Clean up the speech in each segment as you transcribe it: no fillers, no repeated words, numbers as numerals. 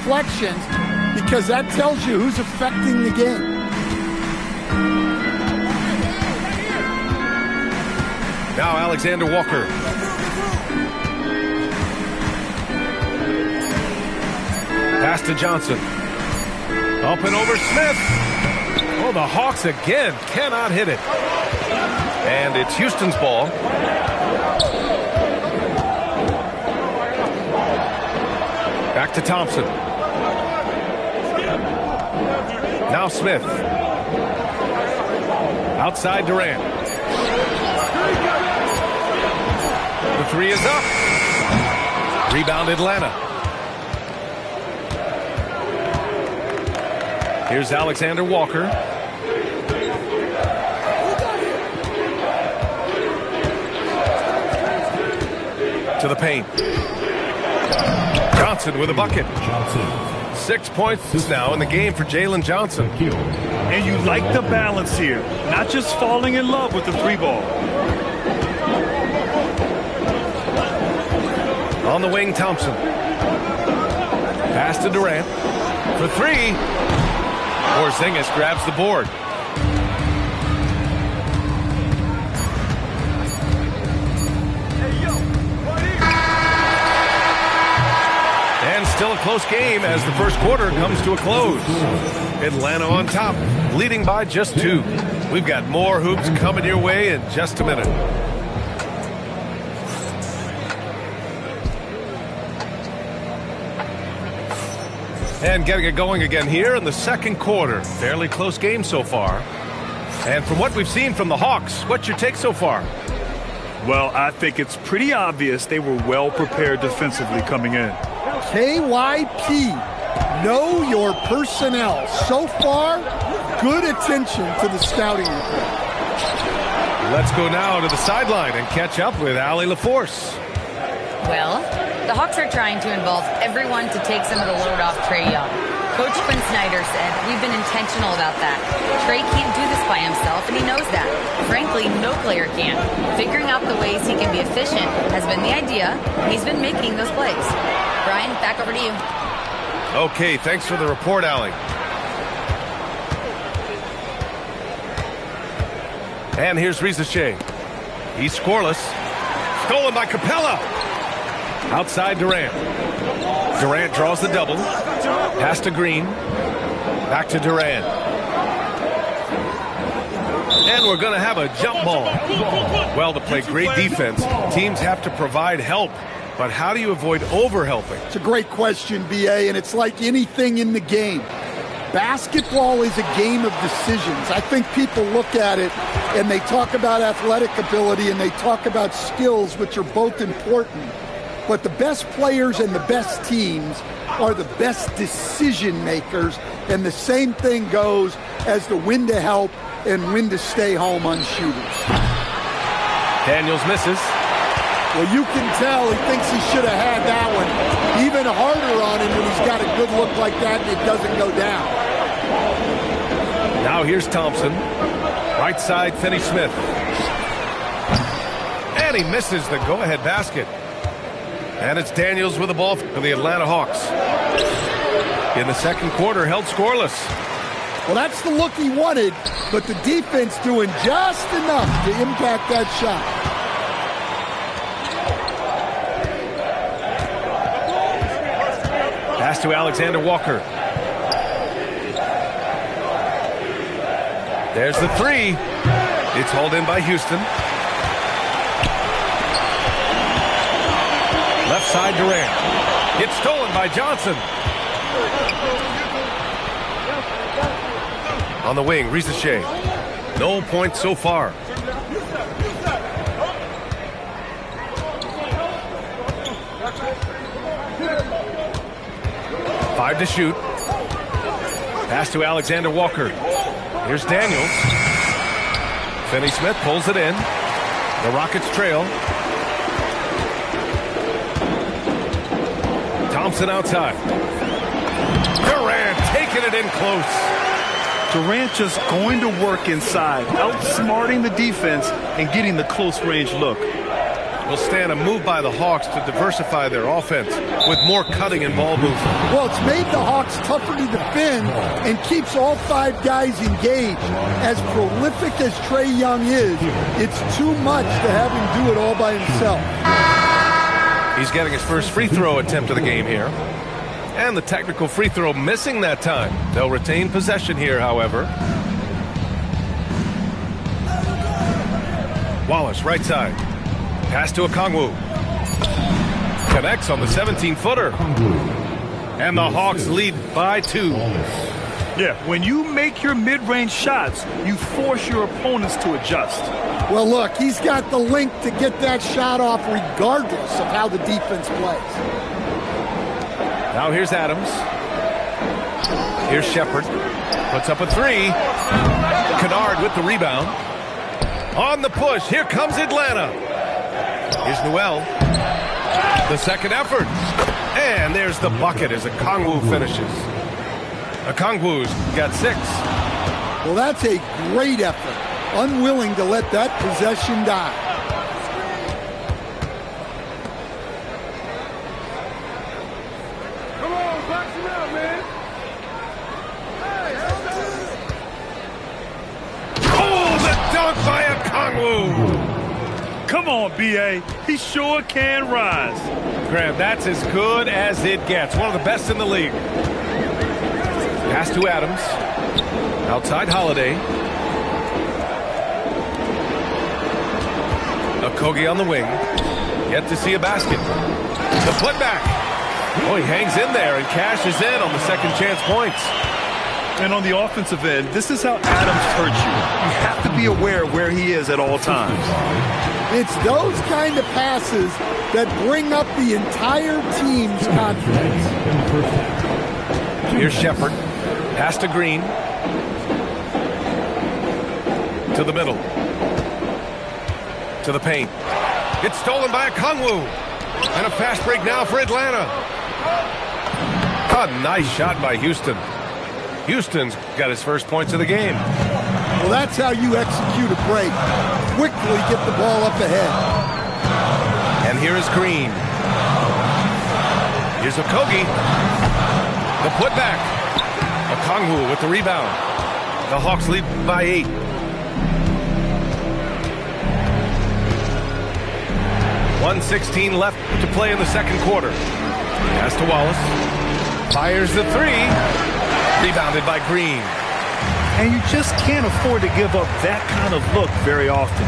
deflections because that tells you who's affecting the game. Now Alexander Walker. Pass to Johnson. Up and over Smith. Oh, the Hawks again cannot hit it. And it's Houston's ball. Back to Thompson. Now Smith. Outside Durant. The three is up. Rebound Atlanta. Here's Alexander Walker. To the paint. Johnson with a bucket. 6 points now in the game for Jalen Johnson. And you like the balance here. Not just falling in love with the three ball. On the wing, Thompson. Pass to Durant. For three. Porzingis grabs the board. And still a close game as the first quarter comes to a close. Atlanta on top, leading by just 2. We've got more hoops coming your way in just a minute. And getting it going again here in the second quarter. Fairly close game so far. And from what we've seen from the Hawks, what's your take so far? Well, I think it's pretty obvious they were well prepared defensively coming in. KYP, know your personnel. So far, good attention to the scouting report. Let's go now to the sideline and catch up with Allie LaForce. Well, the Hawks are trying to involve everyone to take some of the load off Trae Young. Coach Quinn Snyder said, we've been intentional about that. Trae can't do this by himself, and he knows that. Frankly, no player can. Figuring out the ways he can be efficient has been the idea, and he's been making those plays. Brian, back over to you. Okay, thanks for the report, Allie. And here's Reza Shea. He's scoreless. Stolen by Capella. Outside Durant. Durant draws the double. Pass to Green. Back to Durant. And we're going to have a jump ball. Well, to play great defense, teams have to provide help. But how do you avoid overhelping? It's a great question, B.A., and it's like anything in the game. Basketball is a game of decisions. I think people look at it and they talk about athletic ability and they talk about skills, which are both important. But the best players and the best teams are the best decision makers, and the same thing goes as the when to help and when to stay home on shooters. Daniels misses. Well, you can tell he thinks he should have had that one even harder on him when he's got a good look like that and it doesn't go down. Now here's Thompson. Right side, Finney-Smith. And he misses the go-ahead basket. And it's Daniels with the ball for the Atlanta Hawks. In the second quarter, held scoreless. Well, that's the look he wanted, but the defense doing just enough to impact that shot. Pass to Alexander Walker. There's the three. It's hauled in by Houston. Left side Durant. It's stolen by Johnson. On the wing, Reza Shea. No points so far. Five to shoot. Pass to Alexander Walker. Here's Daniels. Finney-Smith pulls it in. The Rockets trail. Thompson outside. Durant taking it in close. Durant just going to work inside, outsmarting the defense and getting the close range look. will stand a move by the Hawks to diversify their offense with more cutting and ball movement. Well, it's made the Hawks tougher to defend and keeps all 5 guys engaged. As prolific as Trae Young is, it's too much to have him do it all by himself. He's getting his first free throw attempt of the game here. And the technical free throw missing that time. They'll retain possession here, however. Wallace, right side. Pass to Okongwu. Connects on the 17-footer. And the Hawks lead by 2. Yeah, when you make your mid-range shots, you force your opponents to adjust. Well, look, he's got the link to get that shot off regardless of how the defense plays. Now here's Adams. Here's Shepherd. Puts up a 3. Kennard with the rebound. On the push, here comes Atlanta. Here's Nowell. The second effort. And there's the bucket as Okongwu finishes. Okongwu's got 6. Well, that's a great effort. Unwilling to let that possession die. Come on, box him out, man. Oh, the dunk by Okongwu. Come on, B.A. He sure can rise. Graham, that's as good as it gets. One of the best in the league. Pass to Adams. Outside Holiday. Okogie on the wing. Yet to see a basket. The putback. Oh, he hangs in there and cashes in on the second chance points. And on the offensive end, this is how Adams hurts you. You have to be aware of where he is at all times. It's those kind of passes that bring up the entire team's confidence. Here's Shepherd. Pass to Green. To the middle. To the paint. It's stolen by Okongwu. And a fast break now for Atlanta. A nice shot by Houston. Houston's got his first points of the game. Well, that's how you execute a break. Quickly get the ball up ahead. And here is Green. Here's Okogie. The putback. Okongwu with the rebound. The Hawks lead by 8. .116 left to play in the second quarter. Pass to Wallace. Fires the 3. Rebounded by Green. And you just can't afford to give up that kind of look very often.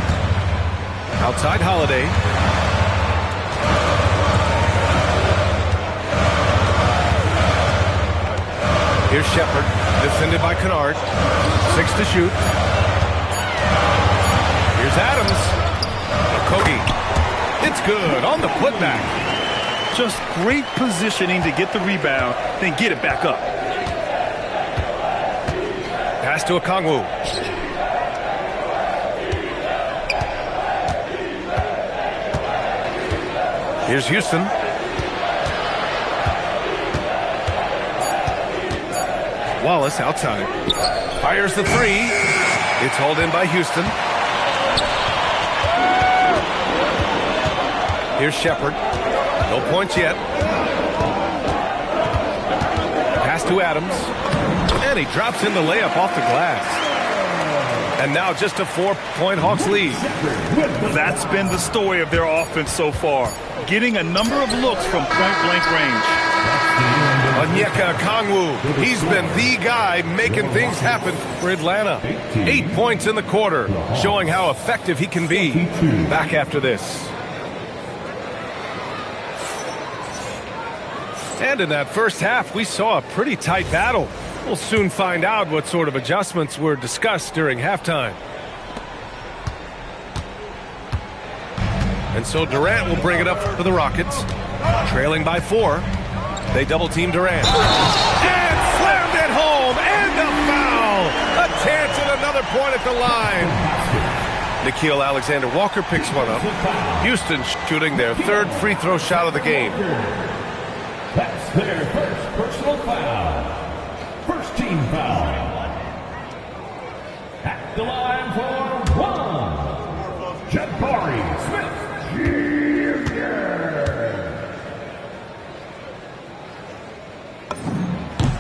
Outside Holiday. Here's Shepherd. Defended by Kennard. 6 to shoot. Here's Adams. Okogie. It's good on the putback. Just great positioning to get the rebound, then get it back up. Pass to Okongwu. Here's Houston. Wallace outside. Fires the 3. It's hauled in by Houston. Here's Shepherd. No points yet. Pass to Adams. And he drops in the layup off the glass. And now just a 4-point Hawks lead. That's been the story of their offense so far. Getting a number of looks from point-blank range. Onyeka Okongwu, he's been the guy making things happen for Atlanta. 8 points in the quarter, showing how effective he can be. Back after this. And in that first half, we saw a pretty tight battle. We'll soon find out what sort of adjustments were discussed during halftime. And so Durant will bring it up for the Rockets. Trailing by 4. They double-team Durant. And slammed it home! And a foul! A chance at another point at the line. Nickeil Alexander-Walker picks one up. Houston shooting their 3rd free throw shot of the game. That's their first personal foul. First team foul. At the line for 1, Jabari Smith.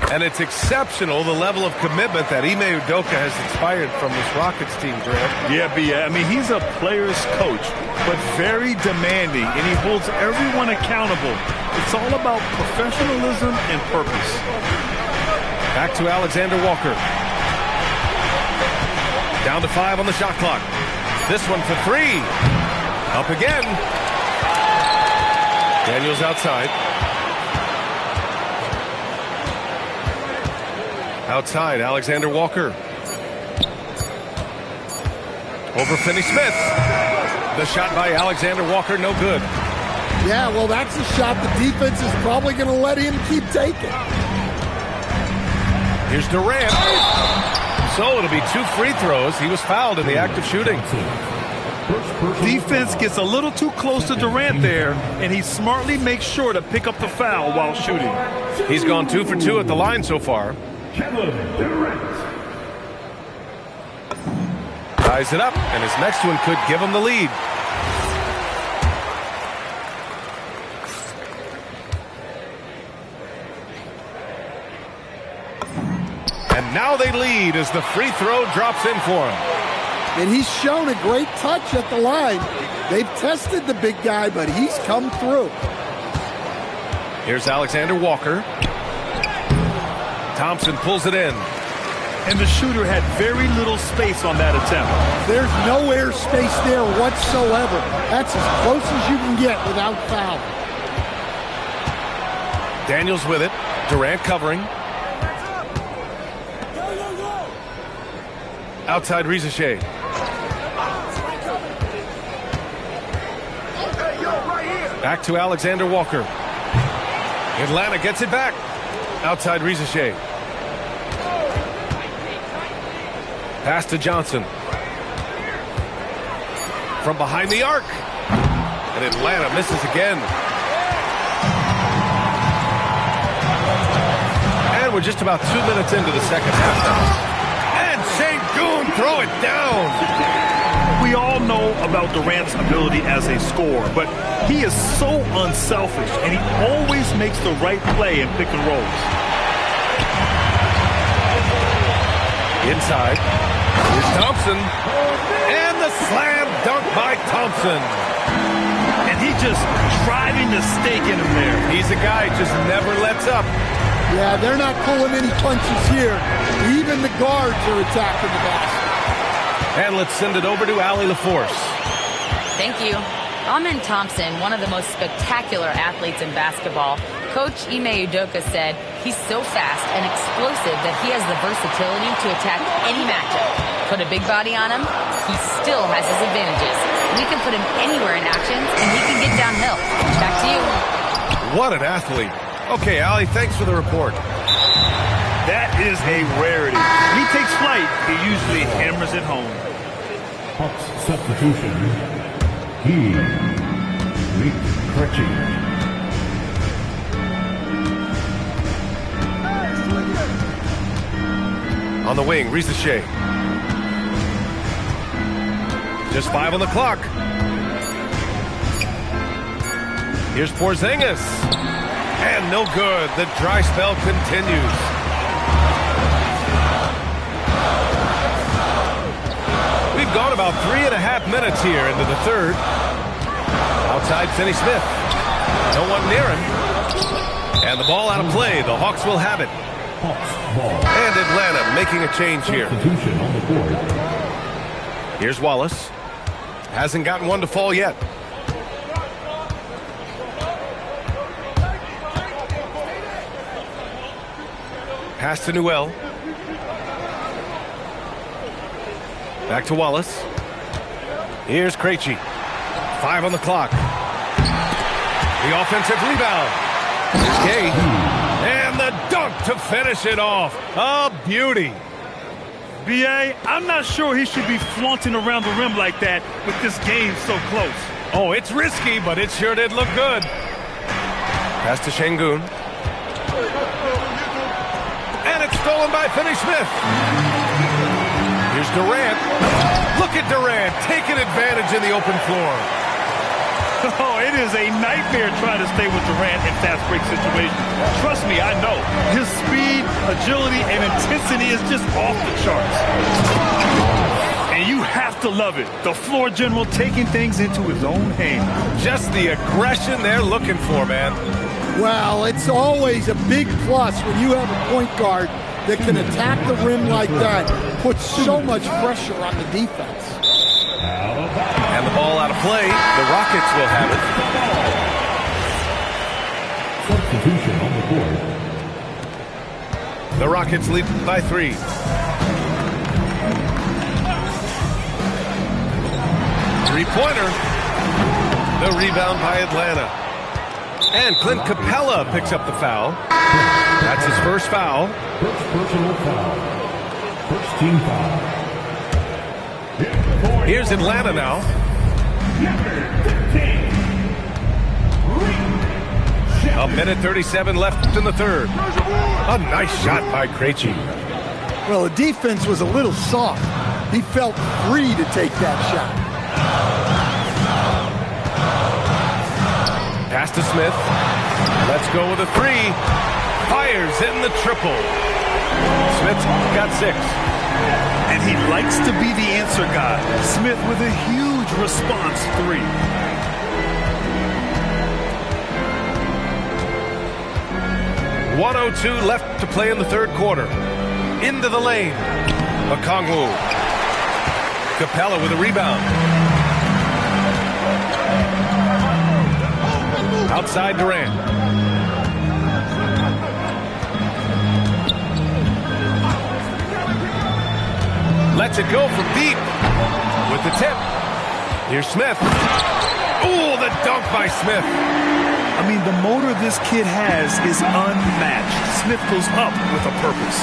And it's exceptional, the level of commitment that Ime Udoka has inspired from this Rockets team, Durant. Yeah, B.A. I mean, he's a player's coach, but very demanding, and he holds everyone accountable. It's all about professionalism and purpose. Back to Alexander Walker. Down to 5 on the shot clock. This one for 3. Up again. Daniels outside. Outside, Alexander Walker. Over Finney-Smith. The shot by Alexander Walker, no good. Yeah, well, that's a shot the defense is probably going to let him keep taking. Here's Durant. So it'll be 2 free throws. He was fouled in the act of shooting. Defense gets a little too close to Durant there, and he smartly makes sure to pick up the foul while shooting. He's gone 2 for 2 at the line so far. Kevin Durant. Ties it up, and his next one could give him the lead. And now they lead as the free throw drops in for him. And he's shown a great touch at the line. They've tested the big guy, but he's come through. Here's Alexander Walker. Thompson pulls it in. And the shooter had very little space on that attempt. There's no air space there whatsoever. That's as close as you can get without foul. Daniels with it. Durant covering. Outside Rizachet. Back to Alexander Walker. Atlanta gets it back. Outside Rizachet. Pass to Johnson. From behind the arc. And Atlanta misses again. And we're just about 2 minutes into the second half now. And Sengun throw it down. We all know about Durant's ability as a scorer, but he is so unselfish, and he always makes the right play in pick and rolls. Inside. Here's Thompson. And the slam dunk by Thompson. And he just driving the stake in him there. He's a guy who just never lets up. Yeah, they're not pulling any punches here. Even the guards are attacking the basket. And let's send it over to Allie LaForce. Thank you. Amen Thompson, one of the most spectacular athletes in basketball. Coach Ime Udoka said he's so fast and explosive that he has the versatility to attack any matchup. Put a big body on him, he still has his advantages. We can put him anywhere in action, and he can get downhill. Back to you. What an athlete. Okay, Allie, thanks for the report. That is a rarity. When he takes flight, he usually hammers it home. Hawks substitution. He. Rick Krejci. On the wing, Rizachet. Just 5 on the clock. Here's Porzingis. And no good. The dry spell continues. We've gone about 3.5 minutes here into the third. Outside Finney-Smith. No one near him. And the ball out of play. The Hawks will have it. Hawks ball. And Atlanta making a change here. Substitution on the court. Here's Wallace. Hasn't gotten one to fall yet. Pass to Newell. Back to Wallace. Here's Krejci. 5 on the clock. The offensive rebound. Here's Gay. And the dunk to finish it off. A beauty. B.A., I'm not sure he should be flaunting around the rim like that with this game so close. Oh, it's risky, but it sure did look good. Pass to Sengun. And it's stolen by Finney-Smith. Here's Durant. Look at Durant taking advantage in the open floor. Oh, it is a nightmare trying to stay with Durant in fast break situations. Trust me, I know. His speed agility and intensity is just off the charts. And you have to love it. The floor general taking things into his own hands. Just the aggression they're looking for, man. Well, it's always a big plus when you have a point guard that can attack the rim like that, puts so much pressure on the defense. And the ball out of play. The Rockets will have it. Substitution on the board. The Rockets lead by 3. Three-pointer. The rebound by Atlanta. And Clint Capella picks up the foul. That's his first foul. First personal foul. First team foul. Here's Atlanta now. A minute 37 left in the third. A nice shot by Krejci. Well, the defense was a little soft. He felt free to take that shot. Pass to Smith. Let's go with a 3. Fires in the triple. Smith's got 6. And he likes to be the answer guy. Smith with a huge response 3. .102 left to play in the third quarter. Into the lane. Okongwu. Capella with a rebound. Outside Durant. Lets it go from deep. With the tip. Here's Smith. Ooh, the dunk by Smith. I mean, the motor this kid has is unmatched. Smith goes up with a purpose.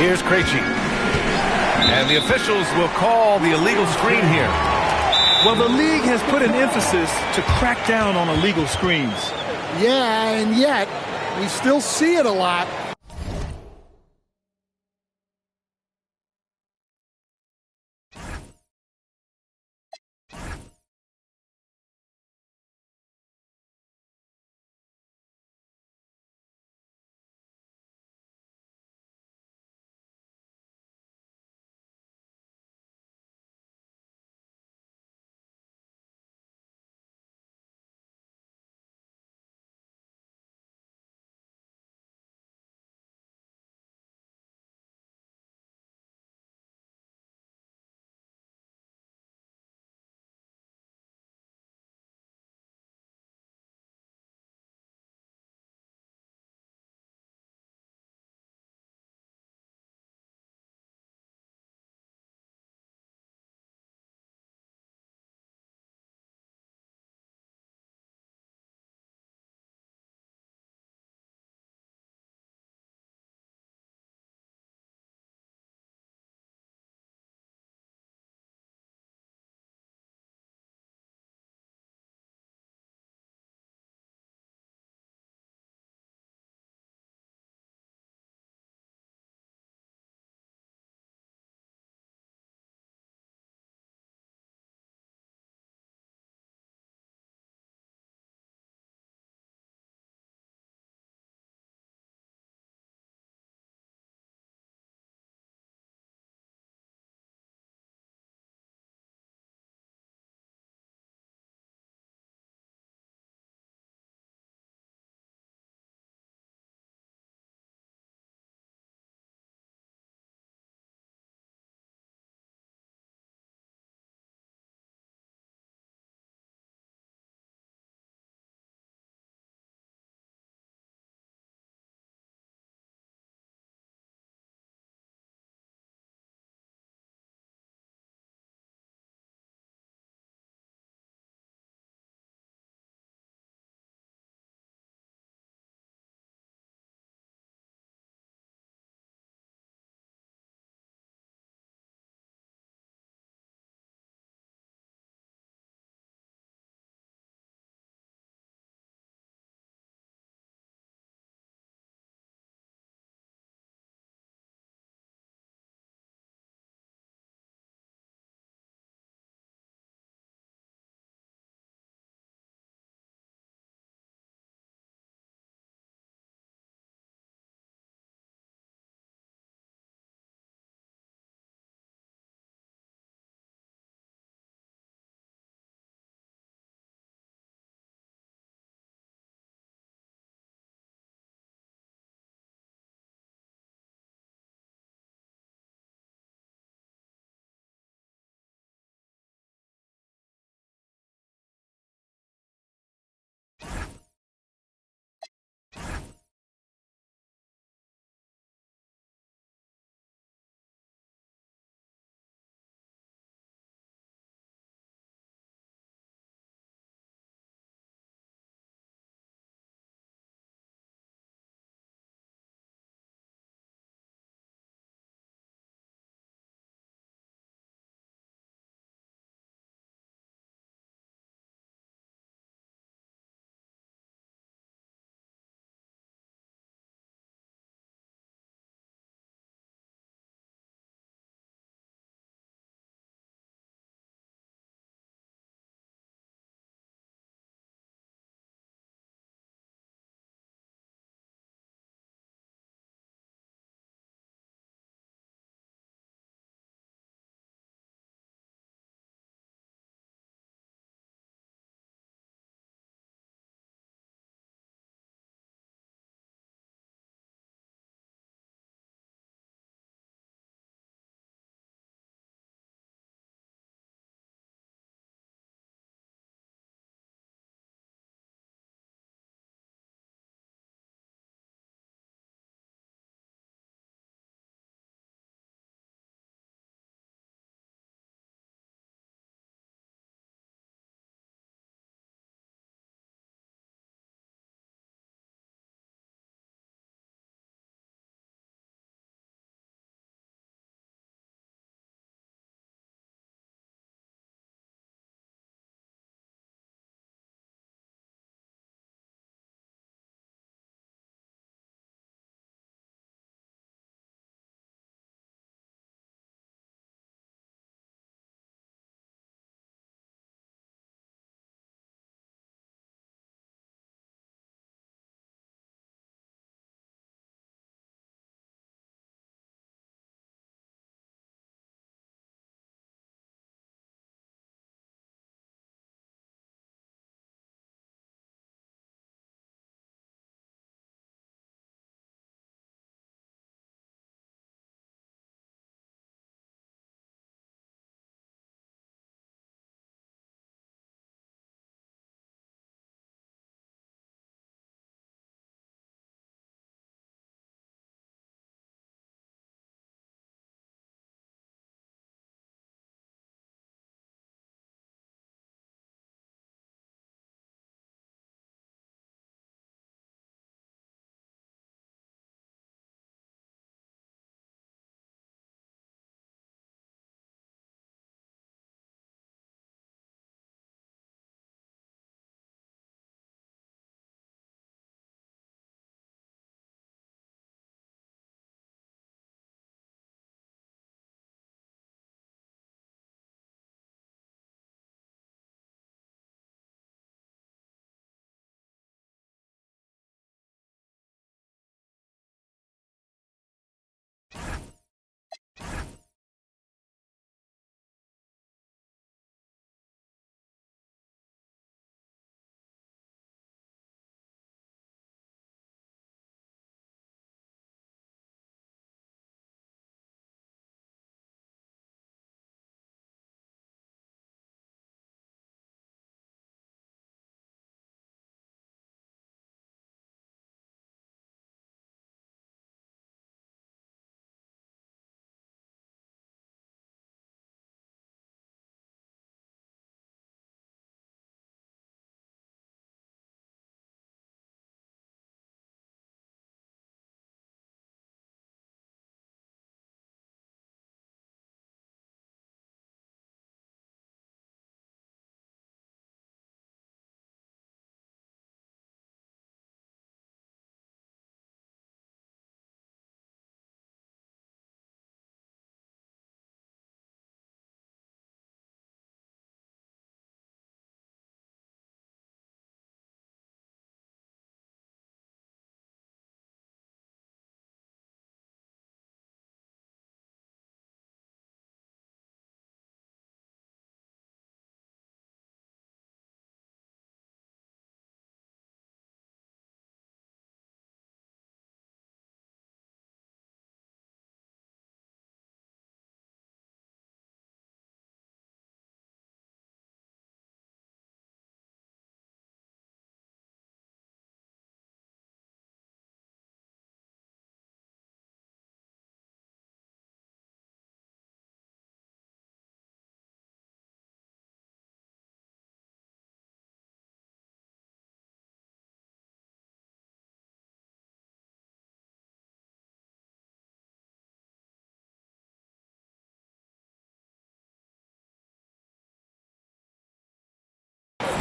Here's Krejci. And the officials will call the illegal screen here. Well, the league has put an emphasis to crack down on illegal screens. Yeah, and yet we still see it a lot.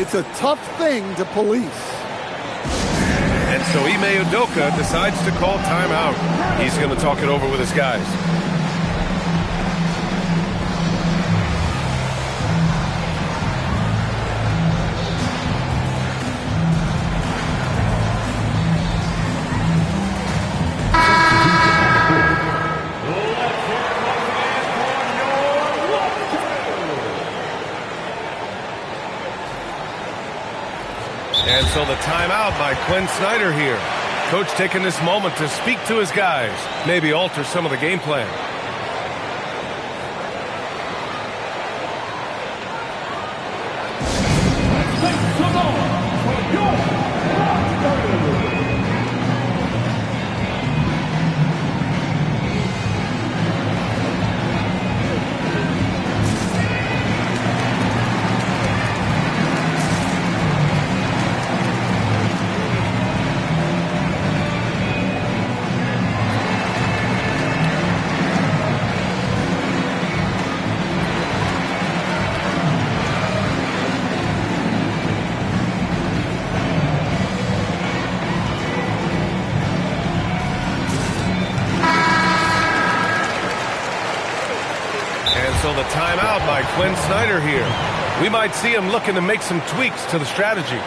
It's a tough thing to police. And so Ime Udoka decides to call timeout. He's going to talk it over with his guys. And so the timeout by Quinn Snyder here. Coach taking this moment to speak to his guys, maybe alter some of the game plan. So the timeout by Quinn Snyder here. We might see him looking to make some tweaks to the strategy.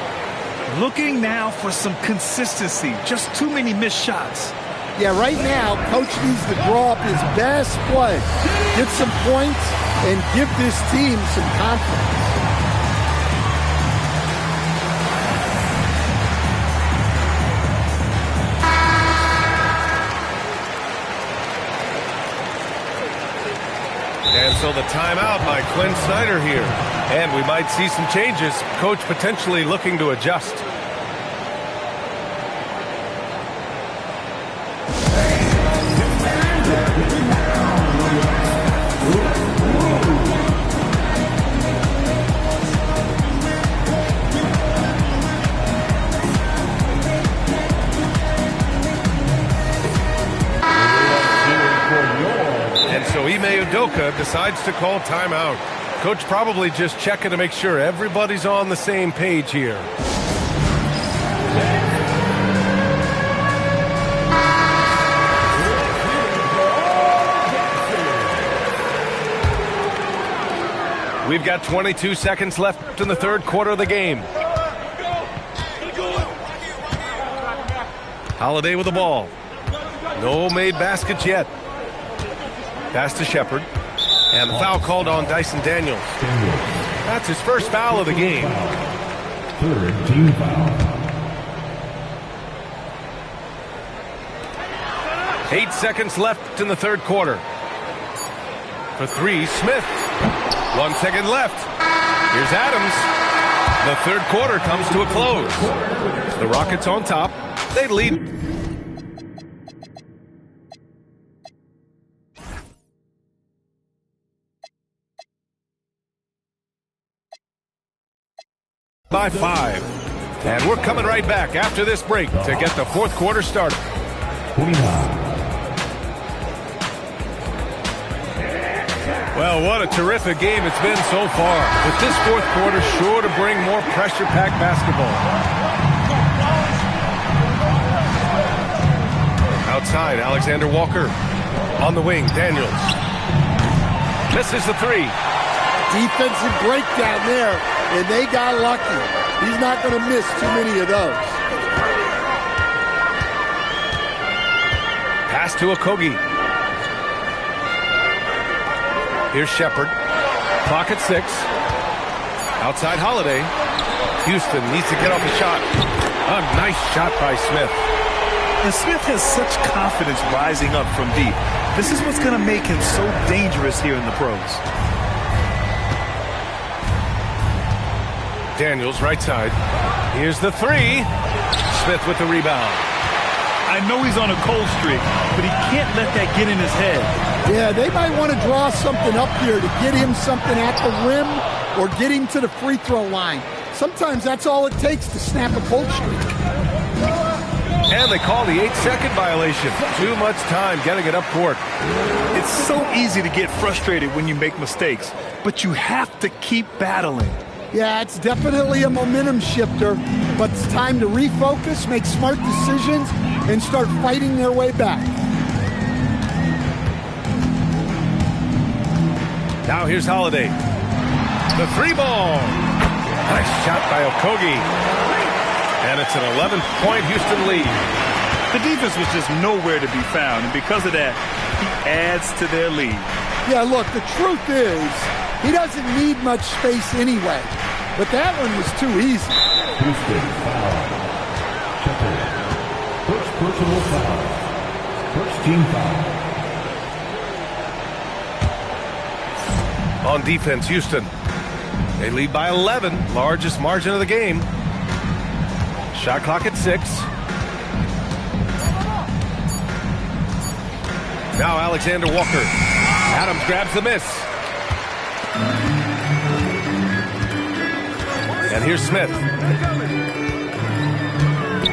Looking now for some consistency. Just too many missed shots. Yeah, right now, Coach needs to draw up his best play, get some points, and give this team some confidence. And so the timeout by Quinn Snyder here. And we might see some changes. Coach potentially looking to adjust. So Ime Udoka decides to call timeout. Coach probably just checking to make sure everybody's on the same page here. We've got 22 seconds left in the third quarter of the game. Holiday with the ball. No made baskets yet. Pass to Shepard. And the foul called on Dyson Daniels. That's his first foul of the game. Third team foul. 8 seconds left in the third quarter. For three, Smith. 1 second left. Here's Adams. The third quarter comes to a close. The Rockets on top. They lead by 5. And we're coming right back after this break to get the fourth quarter started. 29. Well, what a terrific game it's been so far. With this fourth quarter sure to bring more pressure-packed basketball. Outside, Alexander Walker. On the wing, Daniels. Misses the three. Defensive breakdown there, and they got lucky. He's not going to miss too many of those. Pass to Okogie. Here's Shepard. Clock at 6. Outside Holiday. Houston needs to get off a shot. A nice shot by Smith. And Smith has such confidence rising up from deep. This is what's going to make him so dangerous here in the pros. Daniels right side. Here's the three. Smith with the rebound. I know he's on a cold streak, but he can't let that get in his head. Yeah, they might want to draw something up here to get him something at the rim or get him to the free throw line. Sometimes that's all it takes to snap a cold streak. And they call the 8-second violation. Too much time getting it up court. It's so easy to get frustrated when you make mistakes, but you have to keep battling. Yeah, it's definitely a momentum shifter, but it's time to refocus, make smart decisions, and start fighting their way back. Now here's Holiday. The 3-ball. Nice shot by Okogie. And it's an 11-point Houston lead. The defense was just nowhere to be found, and because of that, he adds to their lead. Yeah, look, the truth is, he doesn't need much space anyway. But that one was too easy. Houston foul. Checker. First personal foul. First team foul. On defense, Houston. They lead by 11, largest margin of the game. Shot clock at 6. Now Alexander Walker. Adams grabs the miss. And here's Smith.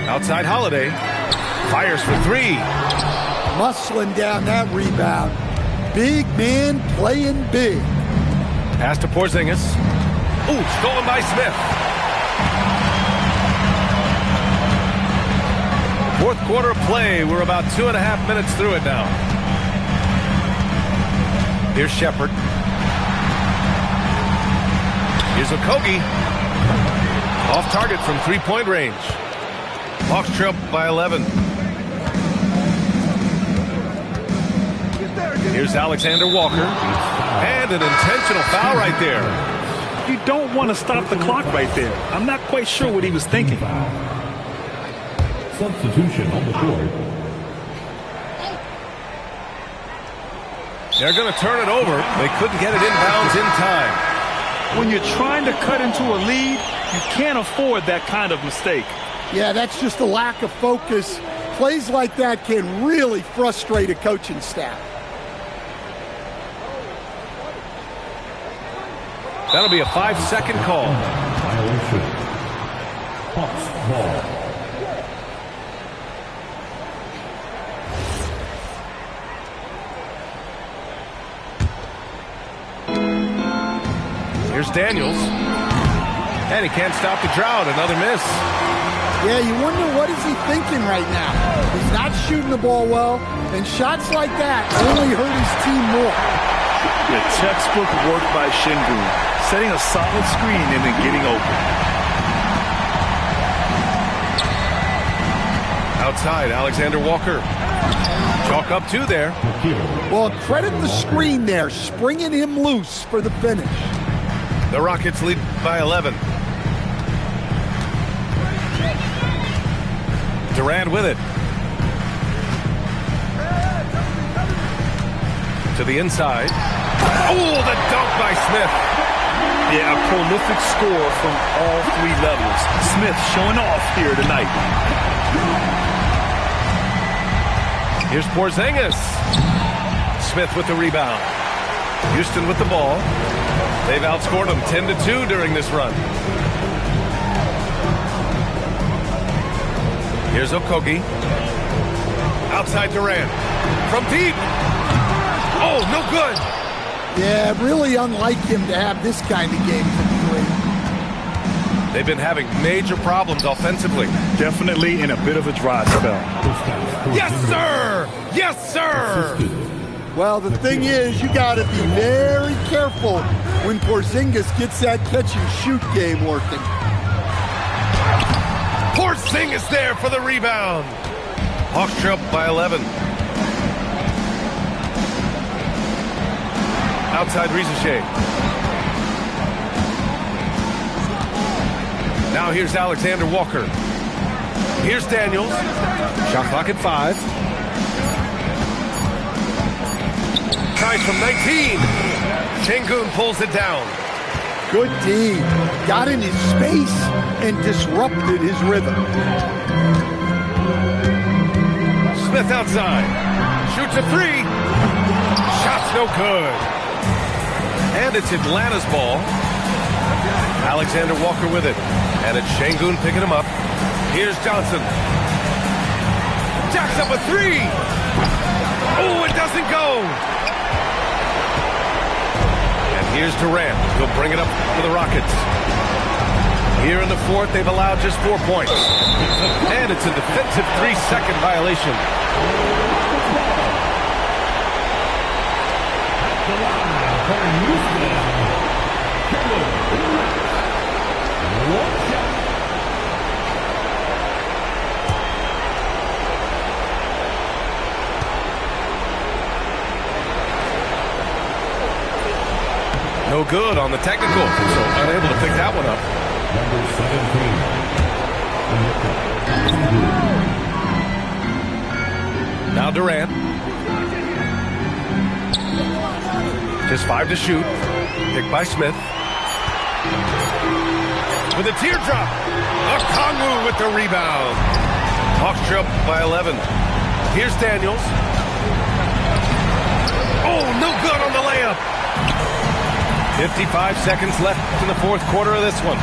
Outside Holiday. Fires for 3. Muscling down that rebound. Big man playing big. Pass to Porzingis. Ooh, stolen by Smith. Fourth quarter of play. We're about 2.5 minutes through it now. Here's Shepard. Here's Okogie. Off target from 3-point range. Hawks trail by 11. Here's Alexander Walker. And an intentional foul right there. You don't want to stop the clock right there. I'm not quite sure what he was thinking. Substitution on the court. They're going to turn it over. They couldn't get it inbounds in time. When you're trying to cut into a lead, you can't afford that kind of mistake. Yeah, that's just a lack of focus. Plays like that can really frustrate a coaching staff. That'll be a 5-second call. Violation. Hawks ball. Here's Daniels. And he can't stop the drought. Another miss. Yeah, you wonder what is he thinking right now. He's not shooting the ball well, and shots like that only hurt his team more. The textbook work by Şengün, setting a solid screen and then getting open. Outside, Alexander Walker. Chalk up 2 there. Well, credit the screen there, springing him loose for the finish. The Rockets lead by 11. Durant with it. To the inside. Oh, the dunk by Smith. Yeah, a prolific score from all 3 levels. Smith showing off here tonight. Here's Porzingis. Smith with the rebound. Houston with the ball. They've outscored them 10-2 during this run. Here's Okogie. Outside Durant. From deep. Oh, no good. Yeah, really unlike him to have this kind of game from 3. They've been having major problems offensively. Definitely in a bit of a dry spell. Yes, sir! Yes, sir! Well, the thing is, you got to be very careful when Porzingis gets that catch-and-shoot game working. Porzingis there for the rebound. Hawks trail by 11. Outside Risache. Now here's Alexander Walker. Here's Daniels. Shot clock at 5. Tries from 19. Şengün pulls it down. Good D. Got in his space and disrupted his rhythm. Smith outside. Shoots a 3. Shot's no good. And it's Atlanta's ball. Alexander Walker with it. And it's Şengün picking him up. Here's Johnson. Jacks up a 3. Oh, it doesn't go. And here's Durant. He'll bring it up for the Rockets. Here in the fourth, they've allowed just 4 points. And it's a defensive 3-second violation. No good on the technical, so unable to pick that one up. Number 17. Now Durant. Just 5 to shoot. Picked by Smith. With a teardrop. Okongwu with the rebound. Hawks up by 11. Here's Daniels. Oh, no good on the layup. 55 seconds left in the fourth quarter of this one.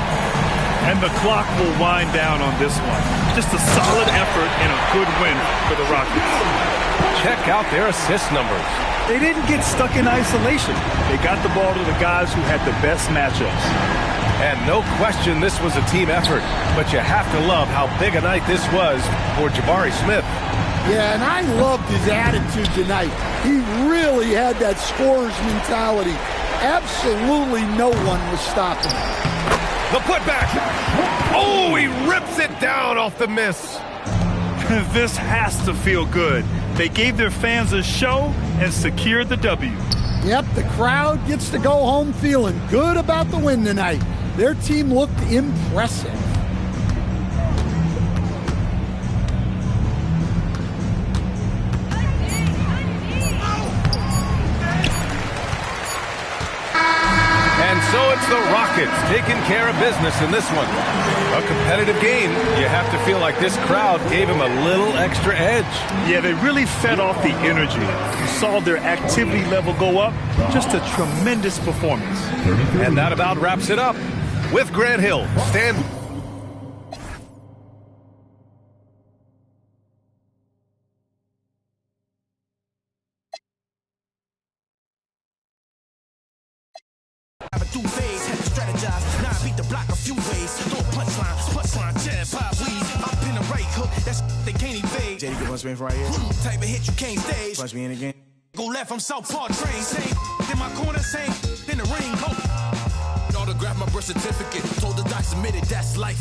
And the clock will wind down on this one. Just a solid effort and a good win for the Rockets. Check out their assist numbers. They didn't get stuck in isolation. They got the ball to the guys who had the best matchups. And no question this was a team effort. But you have to love how big a night this was for Jabari Smith. Yeah, and I loved his attitude tonight. He really had that scorer's mentality. Absolutely no one was stopping him. The putback. Oh, he rips it down off the miss. This has to feel good. They gave their fans a show and secured the W. Yep, the crowd gets to go home feeling good about the win tonight. Their team looked impressive. And so it's the Rockets taking care of business in this one. A competitive game. You have to feel like this crowd gave him a little extra edge. Yeah, they really fed off the energy. You saw their activity level go up. Just a tremendous performance. And that about wraps it up with Grant Hill. Stand. Right here. Type of hit you can't stage. Punch me in again. Go left, I'm Southpaw train. Same in my corner, same in the ring. Autograph my birth certificate. Told the doc submitted, that's life.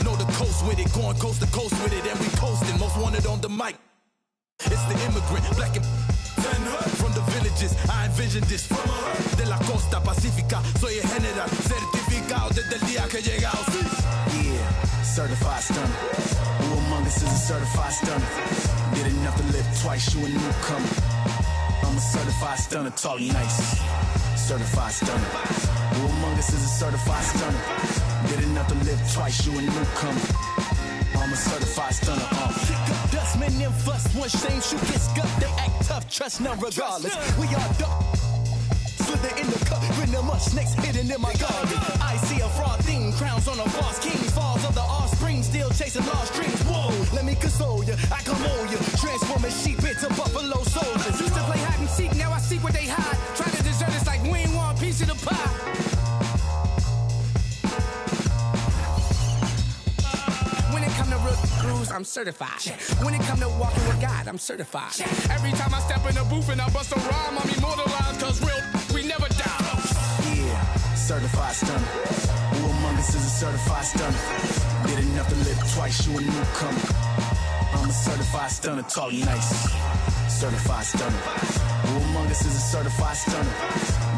Know the coast with it, going coast to coast with it, and we coasting. Most wanted on the mic. It's the immigrant, black and from the villages. I envisioned this de la costa pacífica. Soy el general, certificado desde el día que llegamos. Yeah, certified stunner. Who among us is a certified stunner? Did enough to live twice, you a newcomer. I'm a certified stunner, tall and nice. Certified stunner. Who among us is a certified stunner? Did enough to live twice, you a newcomer. I'm a certified stunner. Dustmen and fuss, one shame, shoot get scuffed. They act tough, trust none regardless. We are duck. Slither in the cup, when the much snakes hidden in my garden. I see a fraud thing, crowns on a false king. Falls of the offspring, still chasing lost dreams. Whoa, let me console you, I come on you. Transforming sheep into buffalo soldiers. Used to play hide and seek, now I seek what they hide. Try to desert us like we ain't want a piece of the pie. When it come to rules, I'm certified. When it come to walking with God, I'm certified. Every time I step in the booth and I bust a rhyme, I'm immortalized, cause real we never die. Yeah, certified stunner. Who among us is a certified stunner? Did enough to live twice, you a newcomer. I'm a certified stunner, tall and nice. Certified stunner. Who among us is a certified stunner?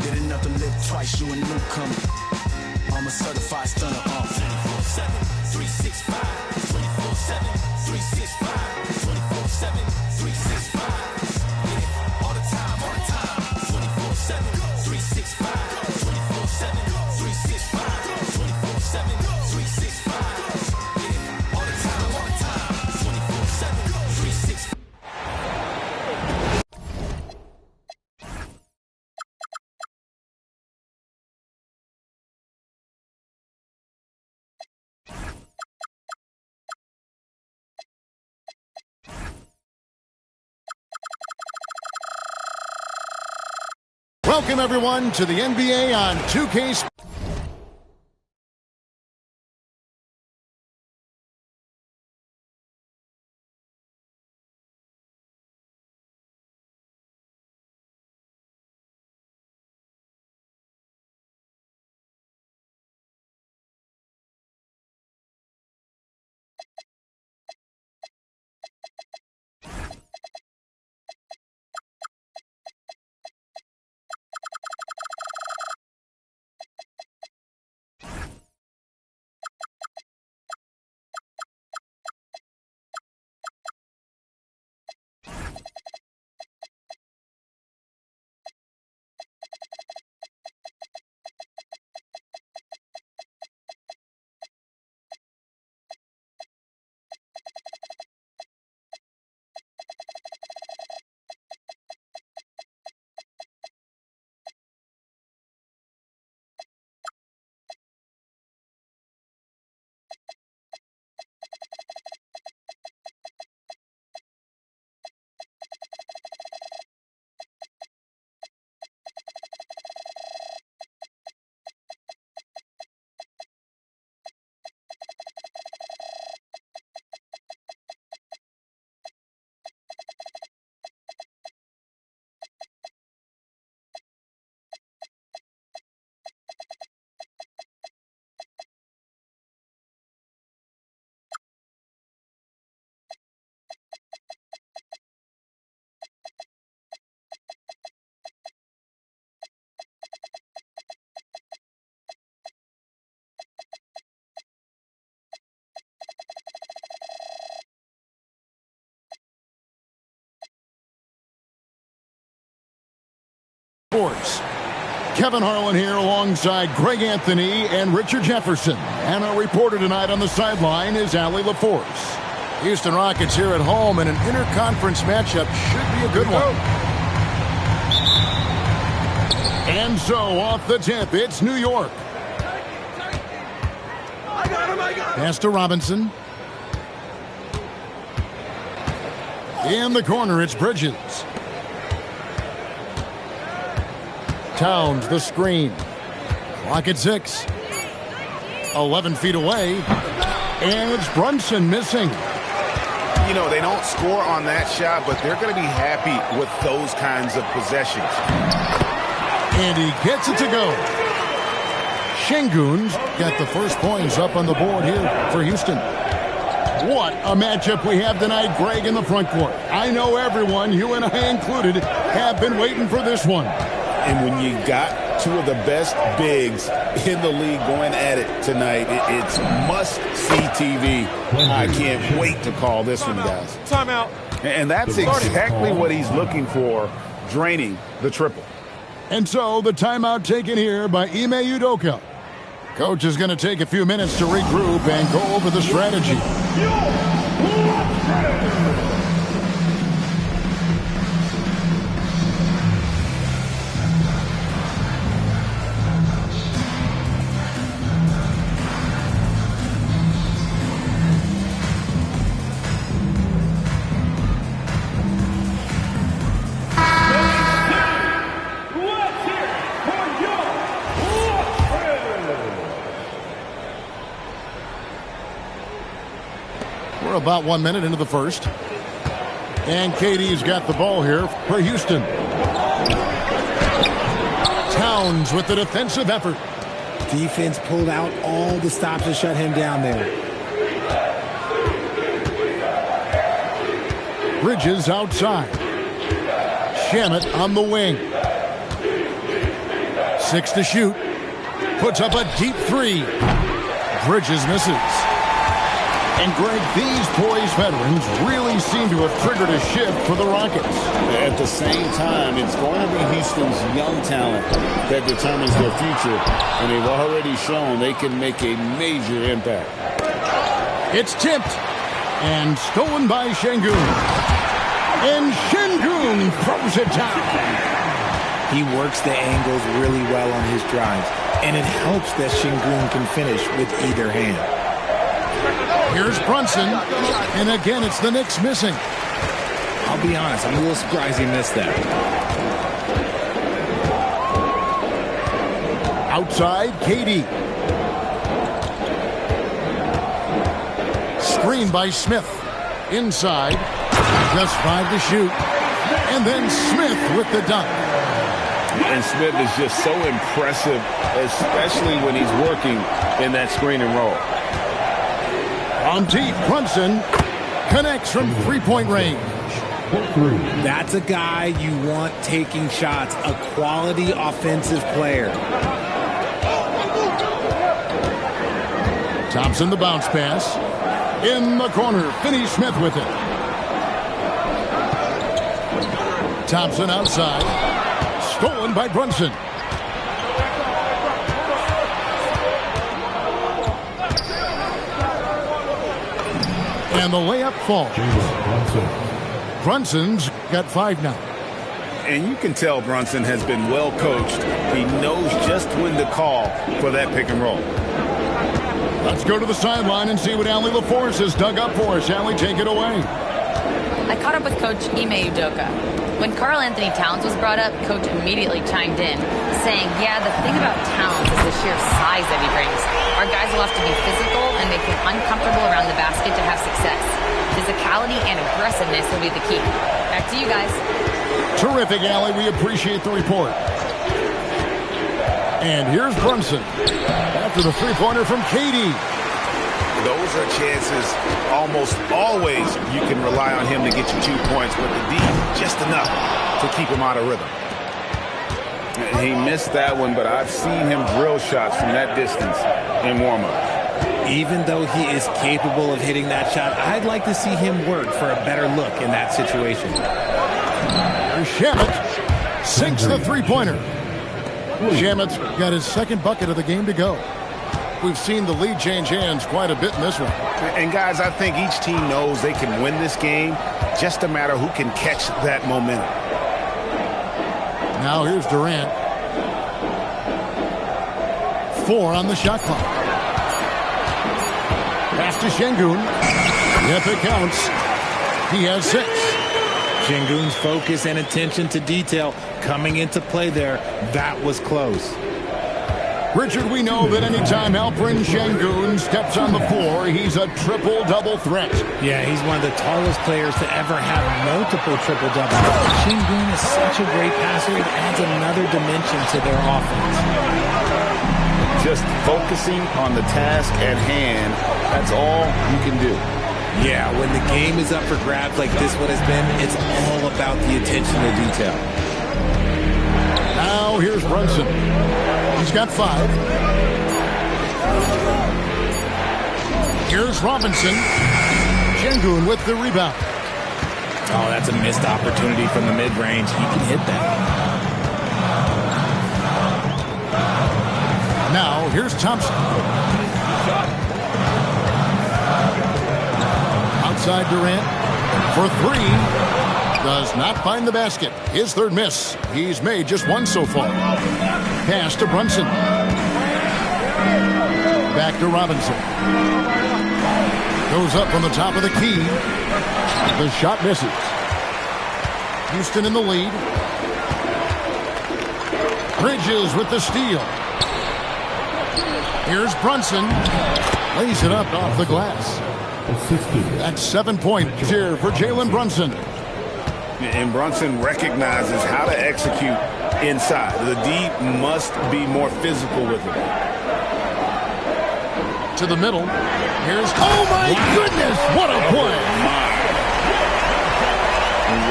Did enough to live twice, you a newcomer. I'm a certified stunner. 24/7, 365. 24/7, 365. 24/7, 365. Yeah, all the time, 24/7, 365. 24/7, 365. 24/7, 365. Yeah, all the time, 24/7, 365. Welcome, everyone, to the NBA on 2K Sports. Kevin Harlan here alongside Greg Anthony and Richard Jefferson. And our reporter tonight on the sideline is Allie LaForce. Houston Rockets here at home, and an interconference matchup should be a good one. And so off the tip, it's New York. Pass to Robinson. In the corner, it's Bridges. Towns, the screen. Clock at 6. 11 feet away. And it's Brunson missing. You know, they don't score on that shot, but they're going to be happy with those kinds of possessions. And he gets it to go. Şengün's got the first points up on the board here for Houston. What a matchup we have tonight, Greg, in the front court. I know everyone, you and I included, have been waiting for this one. And when you got two of the best bigs in the league going at it tonight, it's must-see TV. I can't wait to call this one, guys. Timeout. And that's exactly what he's looking for, draining the triple. And so the timeout taken here by Ime Udoka. Coach is going to take a few minutes to regroup and go over the strategy. We're about 1 minute into the first. And KD's got the ball here for Houston. Towns with the defensive effort. Defense pulled out all the stops to shut him down there. Bridges outside. Shamet on the wing. 6 to shoot. Puts up a deep 3. Bridges misses. And Greg, these poised veterans really seem to have triggered a shift for the Rockets. At the same time, it's going to be Houston's young talent that determines their future. And they've already shown they can make a major impact. It's tipped and stolen by Şengün. And Şengün throws it down. He works the angles really well on his drives. And it helps that Şengün can finish with either hand. Here's Brunson, and again, it's the Knicks missing. I'll be honest, I'm a little surprised he missed that. Outside, KD. Screen by Smith. Inside, just 5 to shoot. And then Smith with the dunk. And Smith is just so impressive, especially when he's working in that screen and roll. On deep, Brunson connects from three-point range. That's a guy you want taking shots, a quality offensive player. Thompson the bounce pass. In the corner, Finney-Smith with it. Thompson outside. Stolen by Brunson. And the layup falls. Brunson's got 5 now. And you can tell Brunson has been well coached. He knows just when to call for that pick and roll. Let's go to the sideline and see what Allie LaForce has dug up for us. Allie, take it away. I caught up with Coach Ime Udoka. When Karl Anthony Towns was brought up, Coach immediately chimed in, saying, yeah, the thing about Towns is the sheer size that he brings. Our guys will have to be physical and make him uncomfortable around the basket to have success. Physicality and aggressiveness will be the key. Back to you guys. Terrific, Allie. We appreciate the report. And here's Brunson after the three-pointer from KD. Those are chances almost always you can rely on him to get you 2 points, but the D just enough to keep him out of rhythm. He missed that one, but I've seen him drill shots from that distance in warm-up. Even though he is capable of hitting that shot, I'd like to see him work for a better look in that situation. Shamet sinks the three-pointer. Shamet's got his second bucket of the game to go. We've seen the lead change hands quite a bit in this one. And guys, I think each team knows they can win this game. Just a matter who can catch that momentum. Now here's Durant. 4 on the shot clock. Pass to Şengün. If it counts, he has 6. Şengün's focus and attention to detail coming into play there. That was close. Richard, we know that anytime Alperen Şengün steps on the floor, he's a triple-double threat. Yeah, he's one of the tallest players to ever have multiple triple-doubles. Şengün is such a great passer. It adds another dimension to their offense. Just focusing on the task at hand, that's all you can do. Yeah, when the game is up for grabs like this one has been, it's all about the attention to detail. Now here's Brunson. He's got 5. Here's Robinson. Şengün with the rebound. Oh, that's a missed opportunity from the mid-range. He can hit that. Now here's Thompson. Outside Durant for 3. Does not find the basket. His third miss. He's made just 1 so far. Pass to Brunson. Back to Robinson. Goes up from the top of the key. The shot misses. Houston in the lead. Bridges with the steal. Here's Brunson. Lays it up off the glass. That's 7 points here for Jalen Brunson. And Brunson recognizes how to execute inside. The D must be more physical with it. To the middle. Here's... Oh, my goodness! What a play!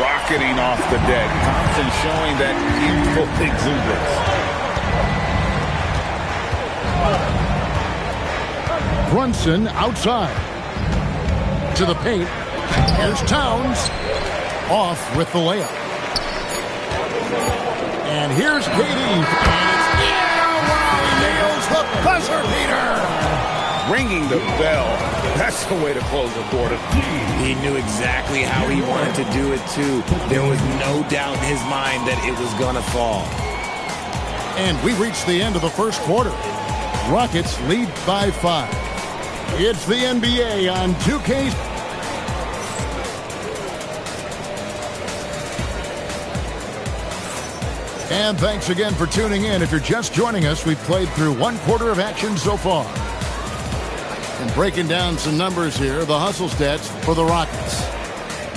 Rocketing off the deck. Thompson showing that youthful exuberance. Brunson outside. To the paint. Here's Towns. Off with the layup. And here's KD. And it's wow, he nails the buzzer beater. Ringing the bell. That's the way to close the quarter. He knew exactly how he wanted to do it, too. There was no doubt in his mind that it was going to fall. And we reached the end of the first quarter. Rockets lead by 5. It's the NBA on 2K. And thanks again for tuning in. If you're just joining us, we've played through 1 quarter of action so far. And breaking down some numbers here, the hustle stats for the Rockets.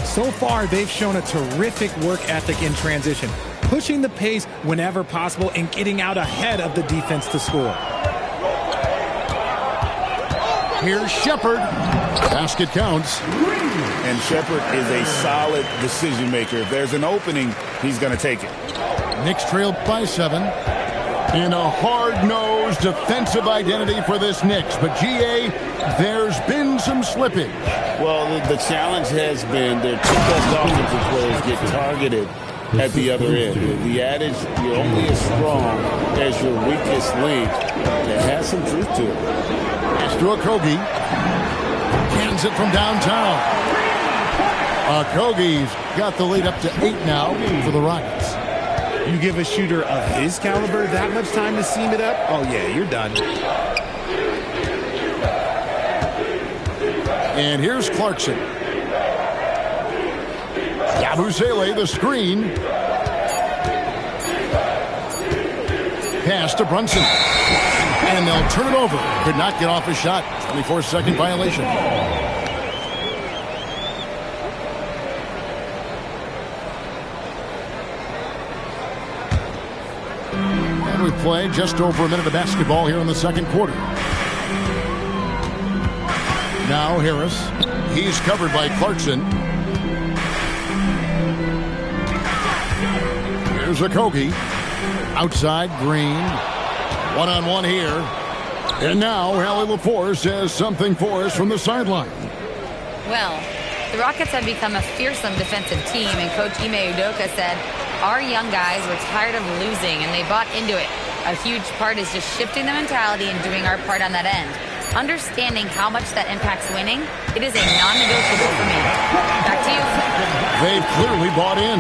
So far, they've shown a terrific work ethic in transition, pushing the pace whenever possible and getting out ahead of the defense to score. Here's Shepherd. Basket counts. And Shepherd is a solid decision maker. If there's an opening, he's going to take it. Knicks trailed by 7. In a hard-nosed defensive identity for this Knicks. But, GA, there's been some slippage. Well, the challenge has been their 2 best offensive players get targeted at the other end. The adage, you're only as strong as your weakest link, it has some truth to it. Pass to Okogie. Cans it from downtown. Okogie's got the lead up to 8 now for the Rockets. You give a shooter of his caliber that much time to seam it up? Oh, yeah, you're done. And here's Clarkson. Yabusele, the screen. Pass to Brunson. And they'll turn it over. Could not get off his shot. 24-second violation. And we play just over a minute of basketball here in the second quarter. Now Harris. He's covered by Clarkson. Here's Okogie. Outside, Green. One-on-one here. And now Allie LaForce has something for us from the sideline. Well, the Rockets have become a fearsome defensive team, and Coach Ime Udoka said Our young guys were tired of losing, and they bought into it. A huge part is just shifting the mentality and doing our part on that end. Understanding how much that impacts winning, it is a non-negotiable for me. Back to you. They've clearly bought in.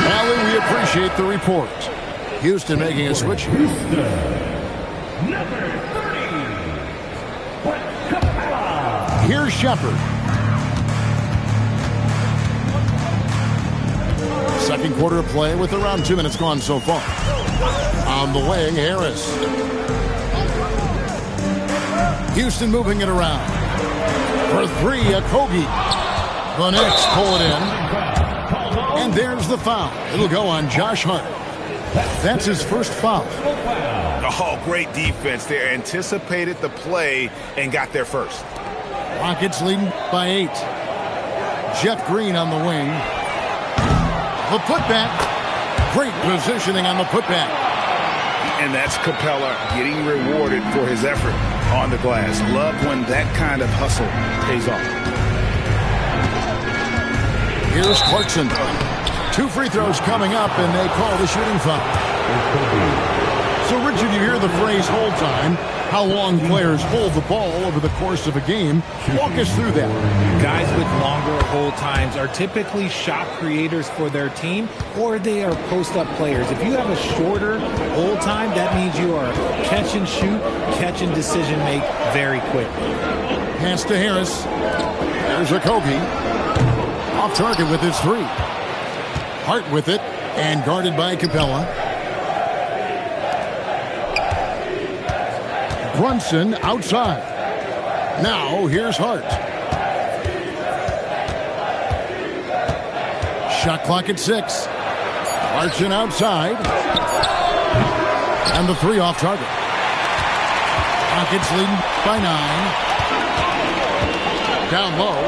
Allie, we appreciate the report. Houston making a switch. Here's Shepard. Second quarter of play with around 2 minutes gone so far. On the wing, Harris. Houston moving it around. For three, Okogie. The Knicks pull it in. And there's the foul. It'll go on Josh Hart. That's his first foul. Oh, great defense there. Anticipated the play and got there first. Rockets leading by 8. Jeff Green on the wing. The putback. Great positioning on the putback. And that's Capella getting rewarded for his effort on the glass. Love when that kind of hustle pays off. Here's Clarkson. 2 free throws coming up, and they call the shooting foul. So, Richard, you hear the phrase hold time. How long players hold the ball over the course of a game. Walk us through that. Guys with longer hold times are typically shot creators for their team, or they are post-up players. If you have a shorter hold time, that means you are catch and shoot, catch and decision make very quickly. Pass to Harris. There's Okogie. Off target with his 3. Hart with it, and guarded by Capella. Brunson outside. Now here's Hart. Shot clock at 6. Clarkson outside. And the 3 off target. Rockets leading by 9. Down low.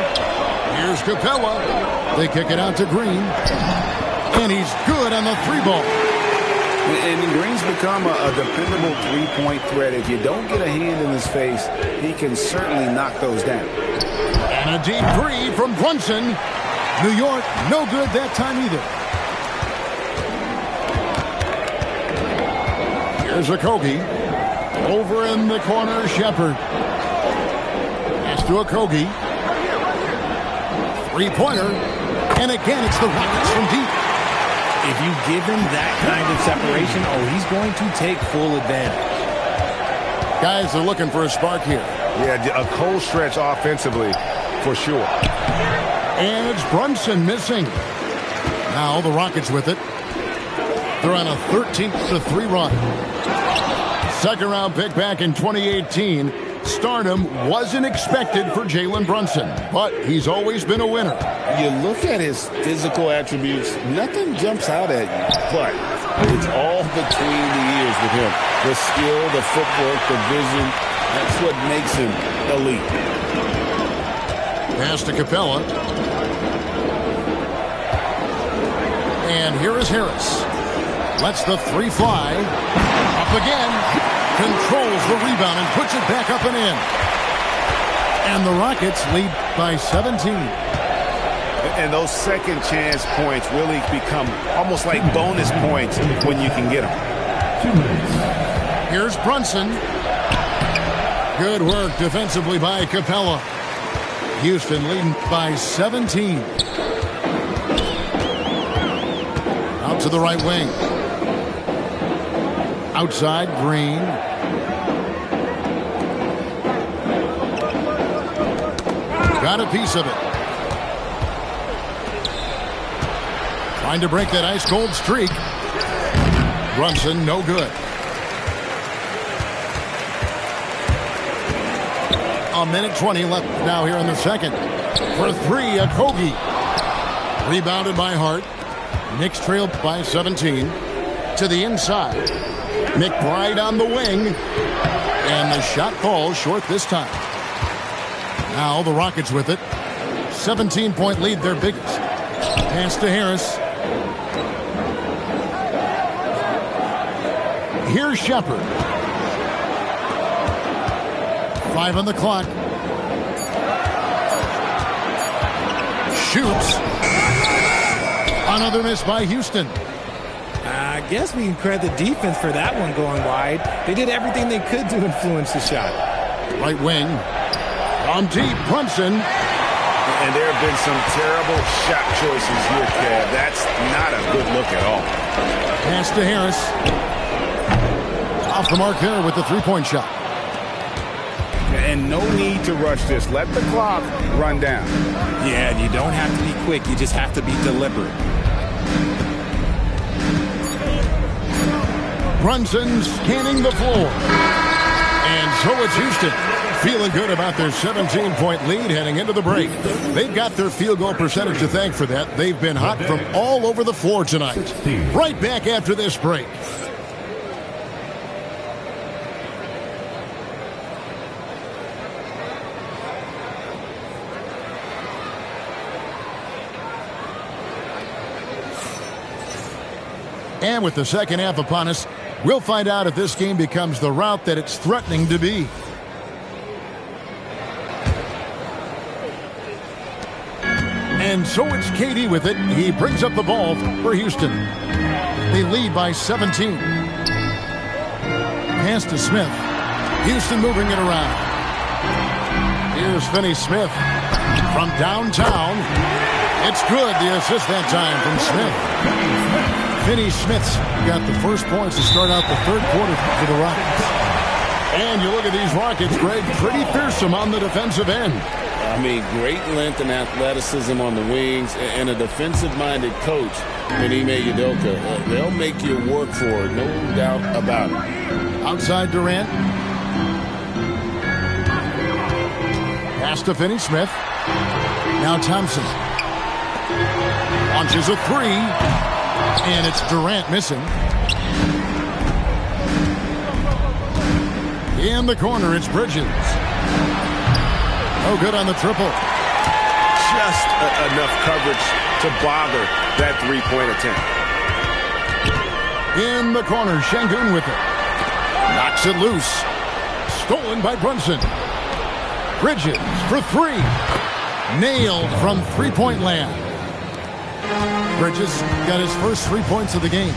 Here's Capella. They kick it out to Green. And he's good on the 3 ball. And Green's become a dependable three-point threat. If you don't get a hand in his face, he can certainly knock those down. And a deep 3 from Brunson. New York, no good that time either. Here's Okogie. Over in the corner, Shepard. Pass to Okogie. 3-pointer. And again, it's the Rockets from deep. If you give him that kind of separation, he's going to take full advantage. Guys are looking for a spark here. Yeah, a cold stretch offensively, for sure. And it's Brunson missing. Now the Rockets with it. They're on a 13-3 run. Second round pick back in 2018. Stardom wasn't expected for Jalen Brunson, but he's always been a winner. You look at his physical attributes, nothing jumps out at you, but it's all between the ears with him. The skill, the footwork, the vision, that's what makes him elite. Pass to Capella. And here is Harris. Lets the 3 fly. Up again. Controls the rebound and puts it back up and in. And the Rockets lead by 17. And those second chance points really become almost like bonus points when you can get them. Here's Brunson. Good work defensively by Capella. Houston leading by 17. Out to the right wing. Outside, Green. Got a piece of it. Trying to break that ice-cold streak. Brunson, no good. A minute 20 left now here in the second. For 3, Okogie. Rebounded by Hart. Knicks trailed by 17. To the inside. McBride on the wing. And the shot falls short this time. Now the Rockets with it. 17-point lead, their biggest. Pass to Harris. Here's Shepard. 5 on the clock. Shoots. Another miss by Houston. I guess we can credit the defense for that one going wide. They did everything they could to influence the shot. Right wing. On deep, Brunson. And there have been some terrible shot choices here, Kev. That's not a good look at all. Pass to Harris. Off the mark there with the three-point shot. And no need to rush this. Let the clock run down. Yeah, you don't have to be quick. You just have to be deliberate. Brunson scanning the floor. And so it's Houston. Feeling good about their 17-point lead heading into the break. They've got their field goal percentage to thank for that. They've been hot from all over the floor tonight. Right back after this break. And with the second half upon us, we'll find out if this game becomes the route that it's threatening to be. And so it's KD with it. He brings up the ball for Houston. They lead by 17. Pass to Smith. Houston moving it around. Here's Finney-Smith from downtown. It's good. The assist that time from Smith. Finney-Smith's got the first points to start out the third quarter for the Rockets. And you look at these Rockets, Greg, pretty fearsome on the defensive end. I mean, great length and athleticism on the wings, and a defensive-minded coach in Ime Udoka. They'll make you work for it, no doubt about it. Outside Durant. Pass to Finney-Smith. Now Thompson. Launches a three. And it's Durant missing. In the corner, it's Bridges. No good on the triple. Just enough coverage to bother that three-point attempt. In the corner, Şengün with it. Knocks it loose. Stolen by Brunson. Bridges for three. Nailed from three-point land. Bridges got his first 3 points of the game.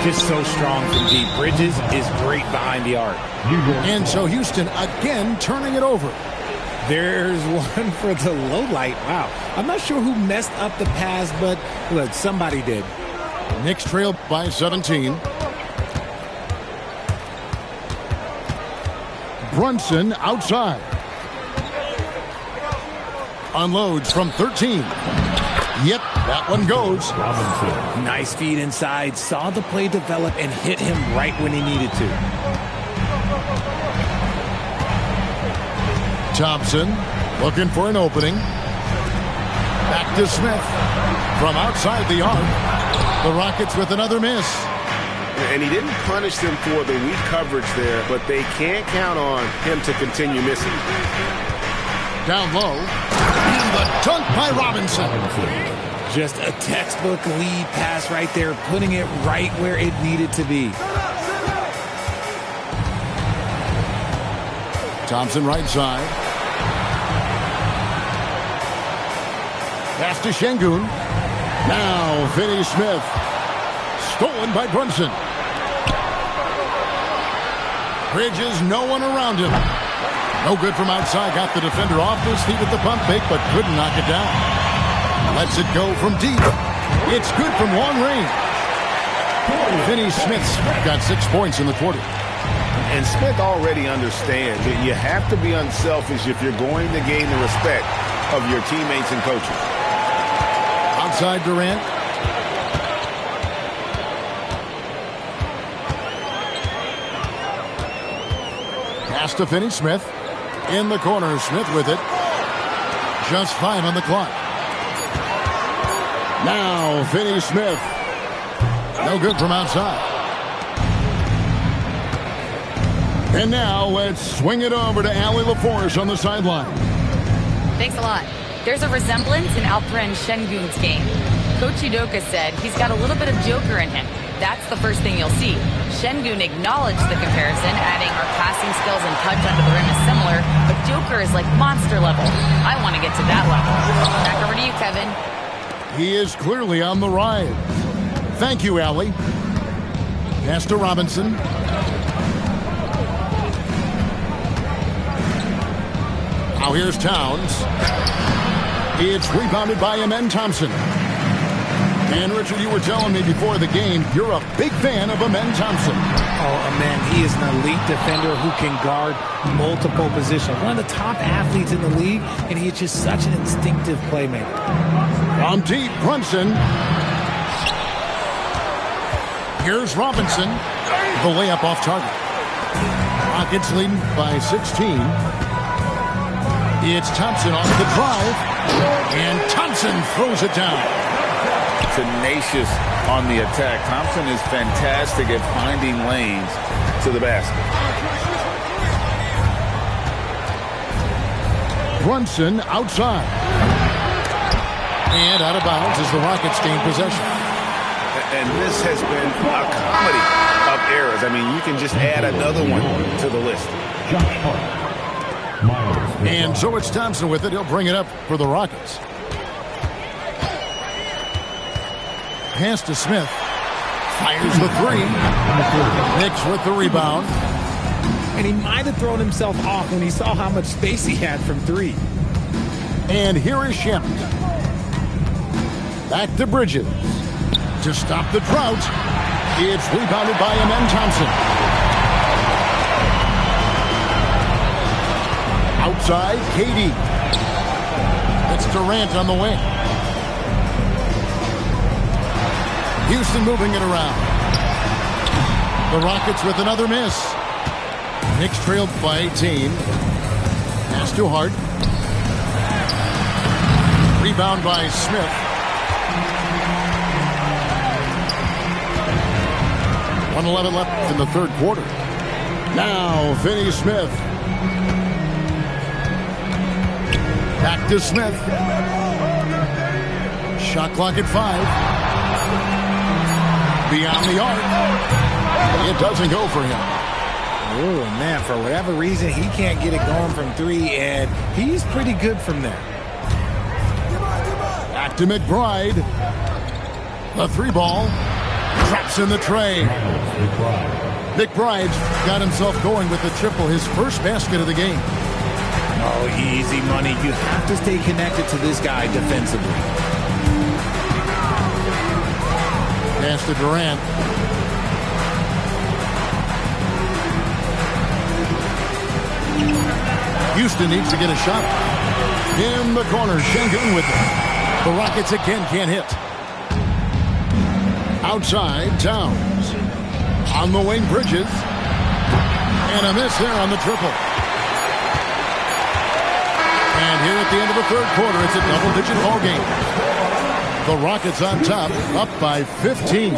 Just so strong from deep. Bridges is great behind the arc. And so Houston again turning it over. There's one for the low light. Wow. I'm not sure who messed up the pass, but look, somebody did. Knicks trail by 17. Brunson outside. Unloads from 13. Yep, that one goes. Robinson. Nice feed inside. Saw the play develop and hit him right when he needed to. Thompson looking for an opening. Back to Smith from outside the arc. The Rockets with another miss. And he didn't punish them for the weak coverage there, but they can't count on him to continue missing. Down low. And the dunk by Robinson. Just a textbook lead pass right there, putting it right where it needed to be. Thompson right side. Pass to Şengün. Now Finney-Smith. Stolen by Brunson. Bridges, no one around him. No good from outside. Got the defender off his feet with the pump fake, but couldn't knock it down. Lets it go from deep. It's good from long range. Finney-Smith's got 6 points in the quarter. And Smith already understands that you have to be unselfish if you're going to gain the respect of your teammates and coaches. Outside Durant. Pass to Finney-Smith. In the corner, Smith with it. Just 5 on the clock. Now Finney-Smith. No good from outside. And now let's swing it over to Allie LaForce on the sideline. Thanks a lot. There's a resemblance in Alperen Şengün's game. Coach Udoka said he's got a little bit of Joker in him. That's the first thing you'll see. Şengün acknowledged the comparison, adding our passing skills and touch under the rim is similar, but Joker is like monster level. I want to get to that level. Back over to you, Kevin. He is clearly on the rise. Thank you, Allie. Pass to Robinson. Now here's Towns. It's rebounded by Amen Thompson. And Richard, you were telling me before the game, you're a big fan of Amen Thompson. Oh, man, he is an elite defender who can guard multiple positions. One of the top athletes in the league, and he's just such an instinctive playmaker. From deep, Brunson. Here's Robinson. The layup off target. Rockets leading by 16. It's Thompson off the drive. And Thompson throws it down. Tenacious on the attack. Thompson is fantastic at finding lanes to the basket. Brunson outside. And out of bounds as the Rockets gain possession. And this has been a comedy of errors. I mean, you can just add another one to the list. And so it's Thompson with it. He'll bring it up for the Rockets. Pass to Smith. Fires the three. Knicks with the rebound. And he might have thrown himself off when he saw how much space he had from three. And here is Shemp. Back to Bridges. To stop the drought, it's rebounded by Amen Thompson. Outside, KD. It's Durant on the wing. Houston moving it around. The Rockets with another miss. Knicks trailed by 18. Pass to Hart. Rebound by Smith. 1:11 left in the third quarter. Now, Finney Smith. Back to Smith. Shot clock at 5. Beyond the arc. It doesn't go for him. Oh, man, for whatever reason, he can't get it going from three, and he's pretty good from there. Back to McBride. The three ball. Traps in the tray. McBride's got himself going with the triple, his first basket of the game. Oh, easy money. You have to stay connected to this guy defensively. Pass to Durant. Houston needs to get a shot. In the corner, Şengün with it. The Rockets again can't hit. Outside, Towns. On the wing, Bridges. And a miss there on the triple. And here at the end of the third quarter, it's a double-digit ball game. The Rockets on top, up by 15.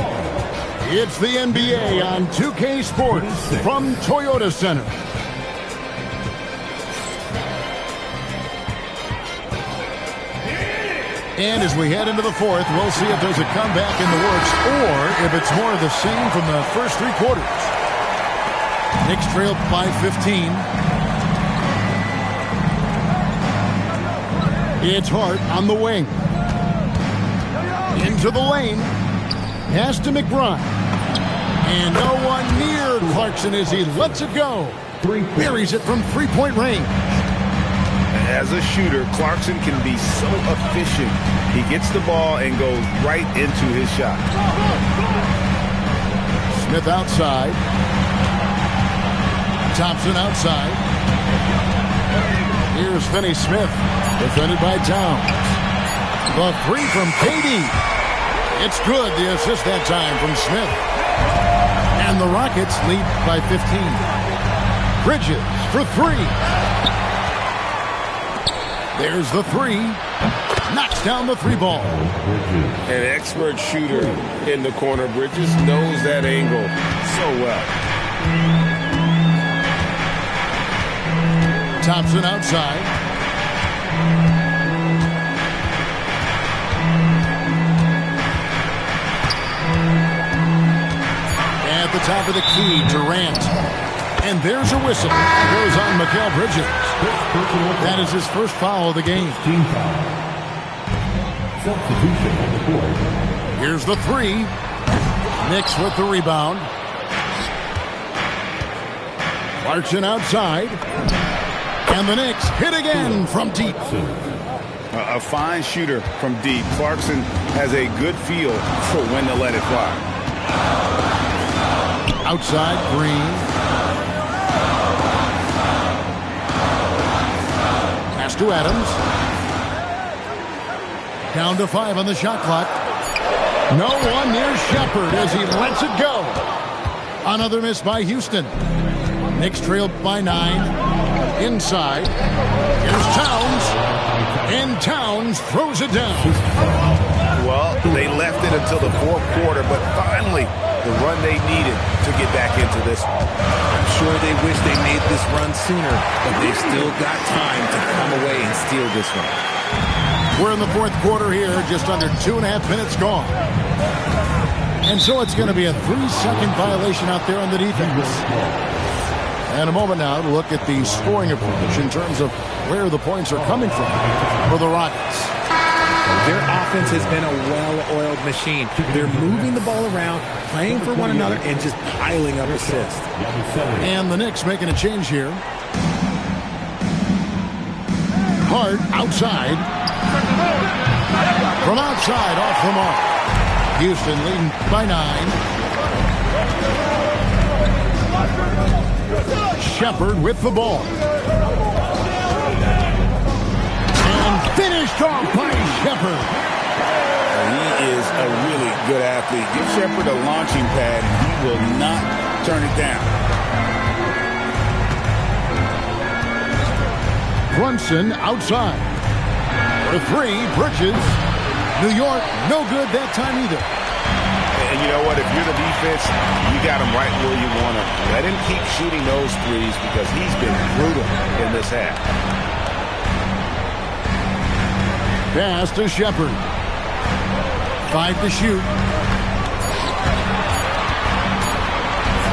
It's the NBA on 2K Sports from Toyota Center. And as we head into the fourth, we'll see if there's a comeback in the works or if it's more of the same from the first three quarters. Knicks trailed by 15. It's Hart on the wing. Into the lane. Pass to McBride. And no one near Clarkson as he lets it go. Buries it from three-point range. As a shooter, Clarkson can be so efficient. He gets the ball and goes right into his shot. Smith outside. Thompson outside. Here's Finney Smith, defended by Towns. The three from KD. It's good, the assist that time from Smith. And the Rockets lead by 15. Bridges for three. There's the three. Knocks down the three ball. An expert shooter in the corner. Bridges knows that angle so well. Thompson outside. At the top of the key, Durant. And there's a whistle. It goes on Mikal Bridges. That is his first foul of the game. Substitution on the court. Here's the three. Knicks with the rebound. Clarkson outside. And the Knicks hit again from deep. A fine shooter from deep. Clarkson has a good feel for when to let it fly. Outside, Green. Pass to Adams. Down to 5 on the shot clock. No one near Shepard as he lets it go. Another miss by Houston. Knicks trailed by 9. Inside. Here's Towns. And Towns throws it down. Well, they left it until the fourth quarter, but finally the run they needed to get back into this one. I'm sure they wish they made this run sooner, but they've still got time to come away and steal this one. We're in the fourth quarter here, just under 2.5 minutes gone. And so it's going to be a 3-second violation out there on the defense. And a moment now to look at the scoring approach in terms of where the points are coming from for the Rockets. Their offense has been a well-oiled machine. They're moving the ball around, playing for one another, and just piling up assists. And the Knicks making a change here. Hart outside. From outside, off the mark. Houston leading by 9. Shepard with the ball. And finished off by Shepard. He is a really good athlete. Give Shepard a launching pad, and he will not turn it down. Brunson outside. For 3, Bridges. New York, no good that time either. And you know what? If you're the defense, you got him right where you want him. Let him keep shooting those threes because he's been brutal in this half. Pass to Shepard. 5 to shoot.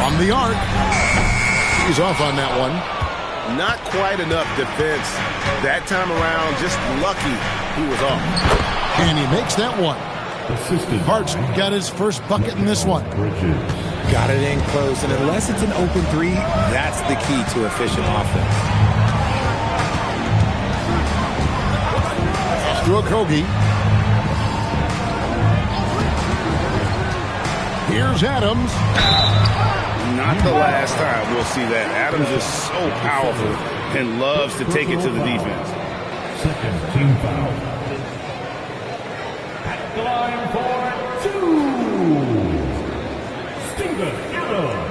From the arc. He's off on that one. Not quite enough defense. That time around, just lucky he was off. And he makes that one. Hart's got his first bucket in this one. Got it in close, and unless it's an open 3, that's the key to efficient offense. To Okogie. Here's Adams. Not the last time we'll see that. Adams is so powerful and loves to take it to the defense. Second team foul. At the line for 2. Steven Adams.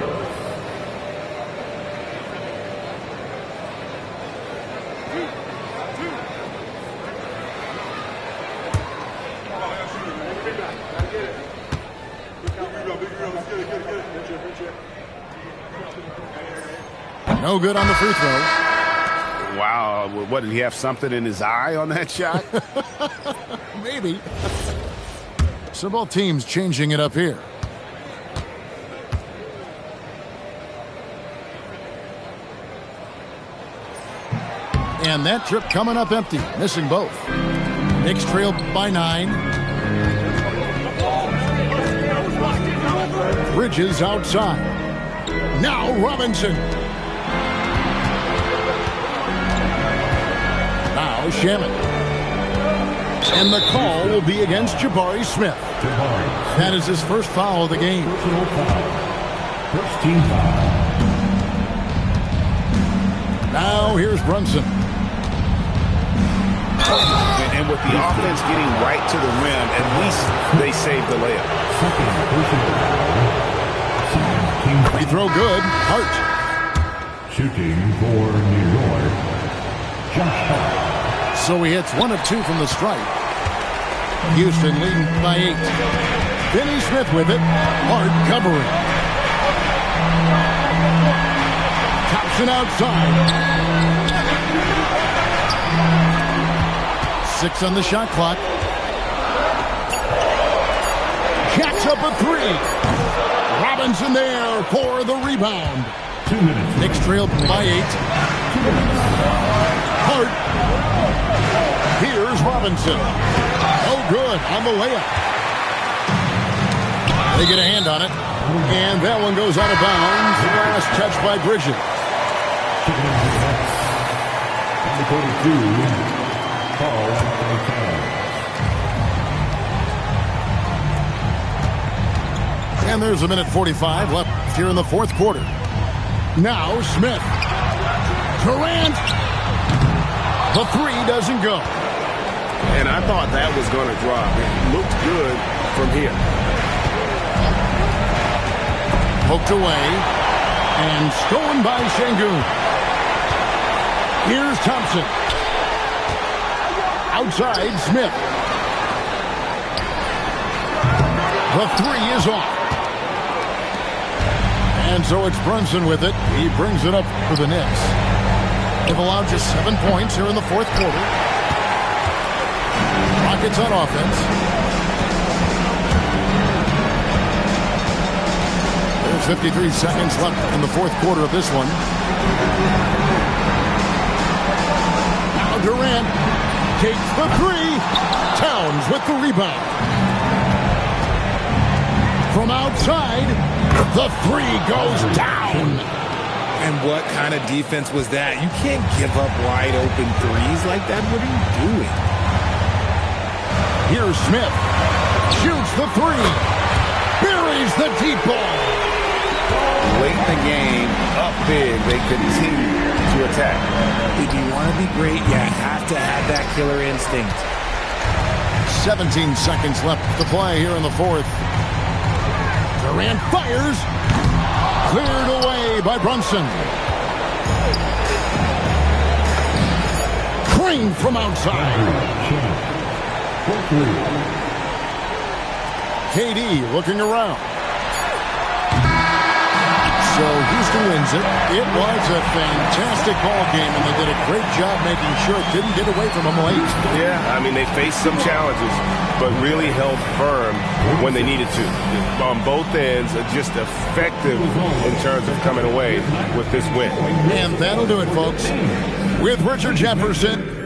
No good on the free throw. Wow. What, did he have something in his eye on that shot? Maybe. So both teams changing it up here. And that trip coming up empty. Missing both. Knicks trailed by 9. Bridges outside. Now Robinson. Now Shaman. And the call will be against Jabari Smith. That is his first foul of the game. First team foul. Now here's Brunson. And with the offense getting right to the rim, at least they saved the layup. Free throw good. Hart. Shooting for New York. Josh Hart. So he hits 1 of 2 from the stripe. Houston leading by 8. Finney Smith with it. Hart covering. Thompson outside. 6 on the shot clock. Jacks up a 3. Robinson there for the rebound. 2 minutes. Knicks trailed by 8. Hart. Here's Robinson. Oh, good on the layup. They get a hand on it. And that one goes out of bounds. The last touch by Bridget. And there's a minute 45 left here in the fourth quarter. Now Smith. Durant. The three doesn't go. And I thought that was going to drop. It looked good from here. Poked away. And stolen by Sengun. Here's Thompson. Outside, Smith. The three is off. And so it's Brunson with it. He brings it up for the Knicks. They've allowed just 7 points here in the fourth quarter. Rockets on offense. There's 53 seconds left in the fourth quarter of this one. Now Durant takes the three. Towns with the rebound. From outside, the three goes down. And what kind of defense was that? You can't give up wide open threes like that. What are you doing? Here's Smith. Shoots the three. Buries the deep ball. Late in the game, up big, they continue to attack. If you want to be great, you have to have that killer instinct. 17 seconds left to play here in the fourth. Durant fires. Cleared away by Brunson. Crane from outside. KD looking around. So Houston wins it. It was a fantastic ball game, and they did a great job making sure it didn't get away from them late. Yeah, I mean, they faced some challenges, but really held firm when they needed to. On both ends, just effective in terms of coming away with this win. And that'll do it, folks. With Richard Jefferson,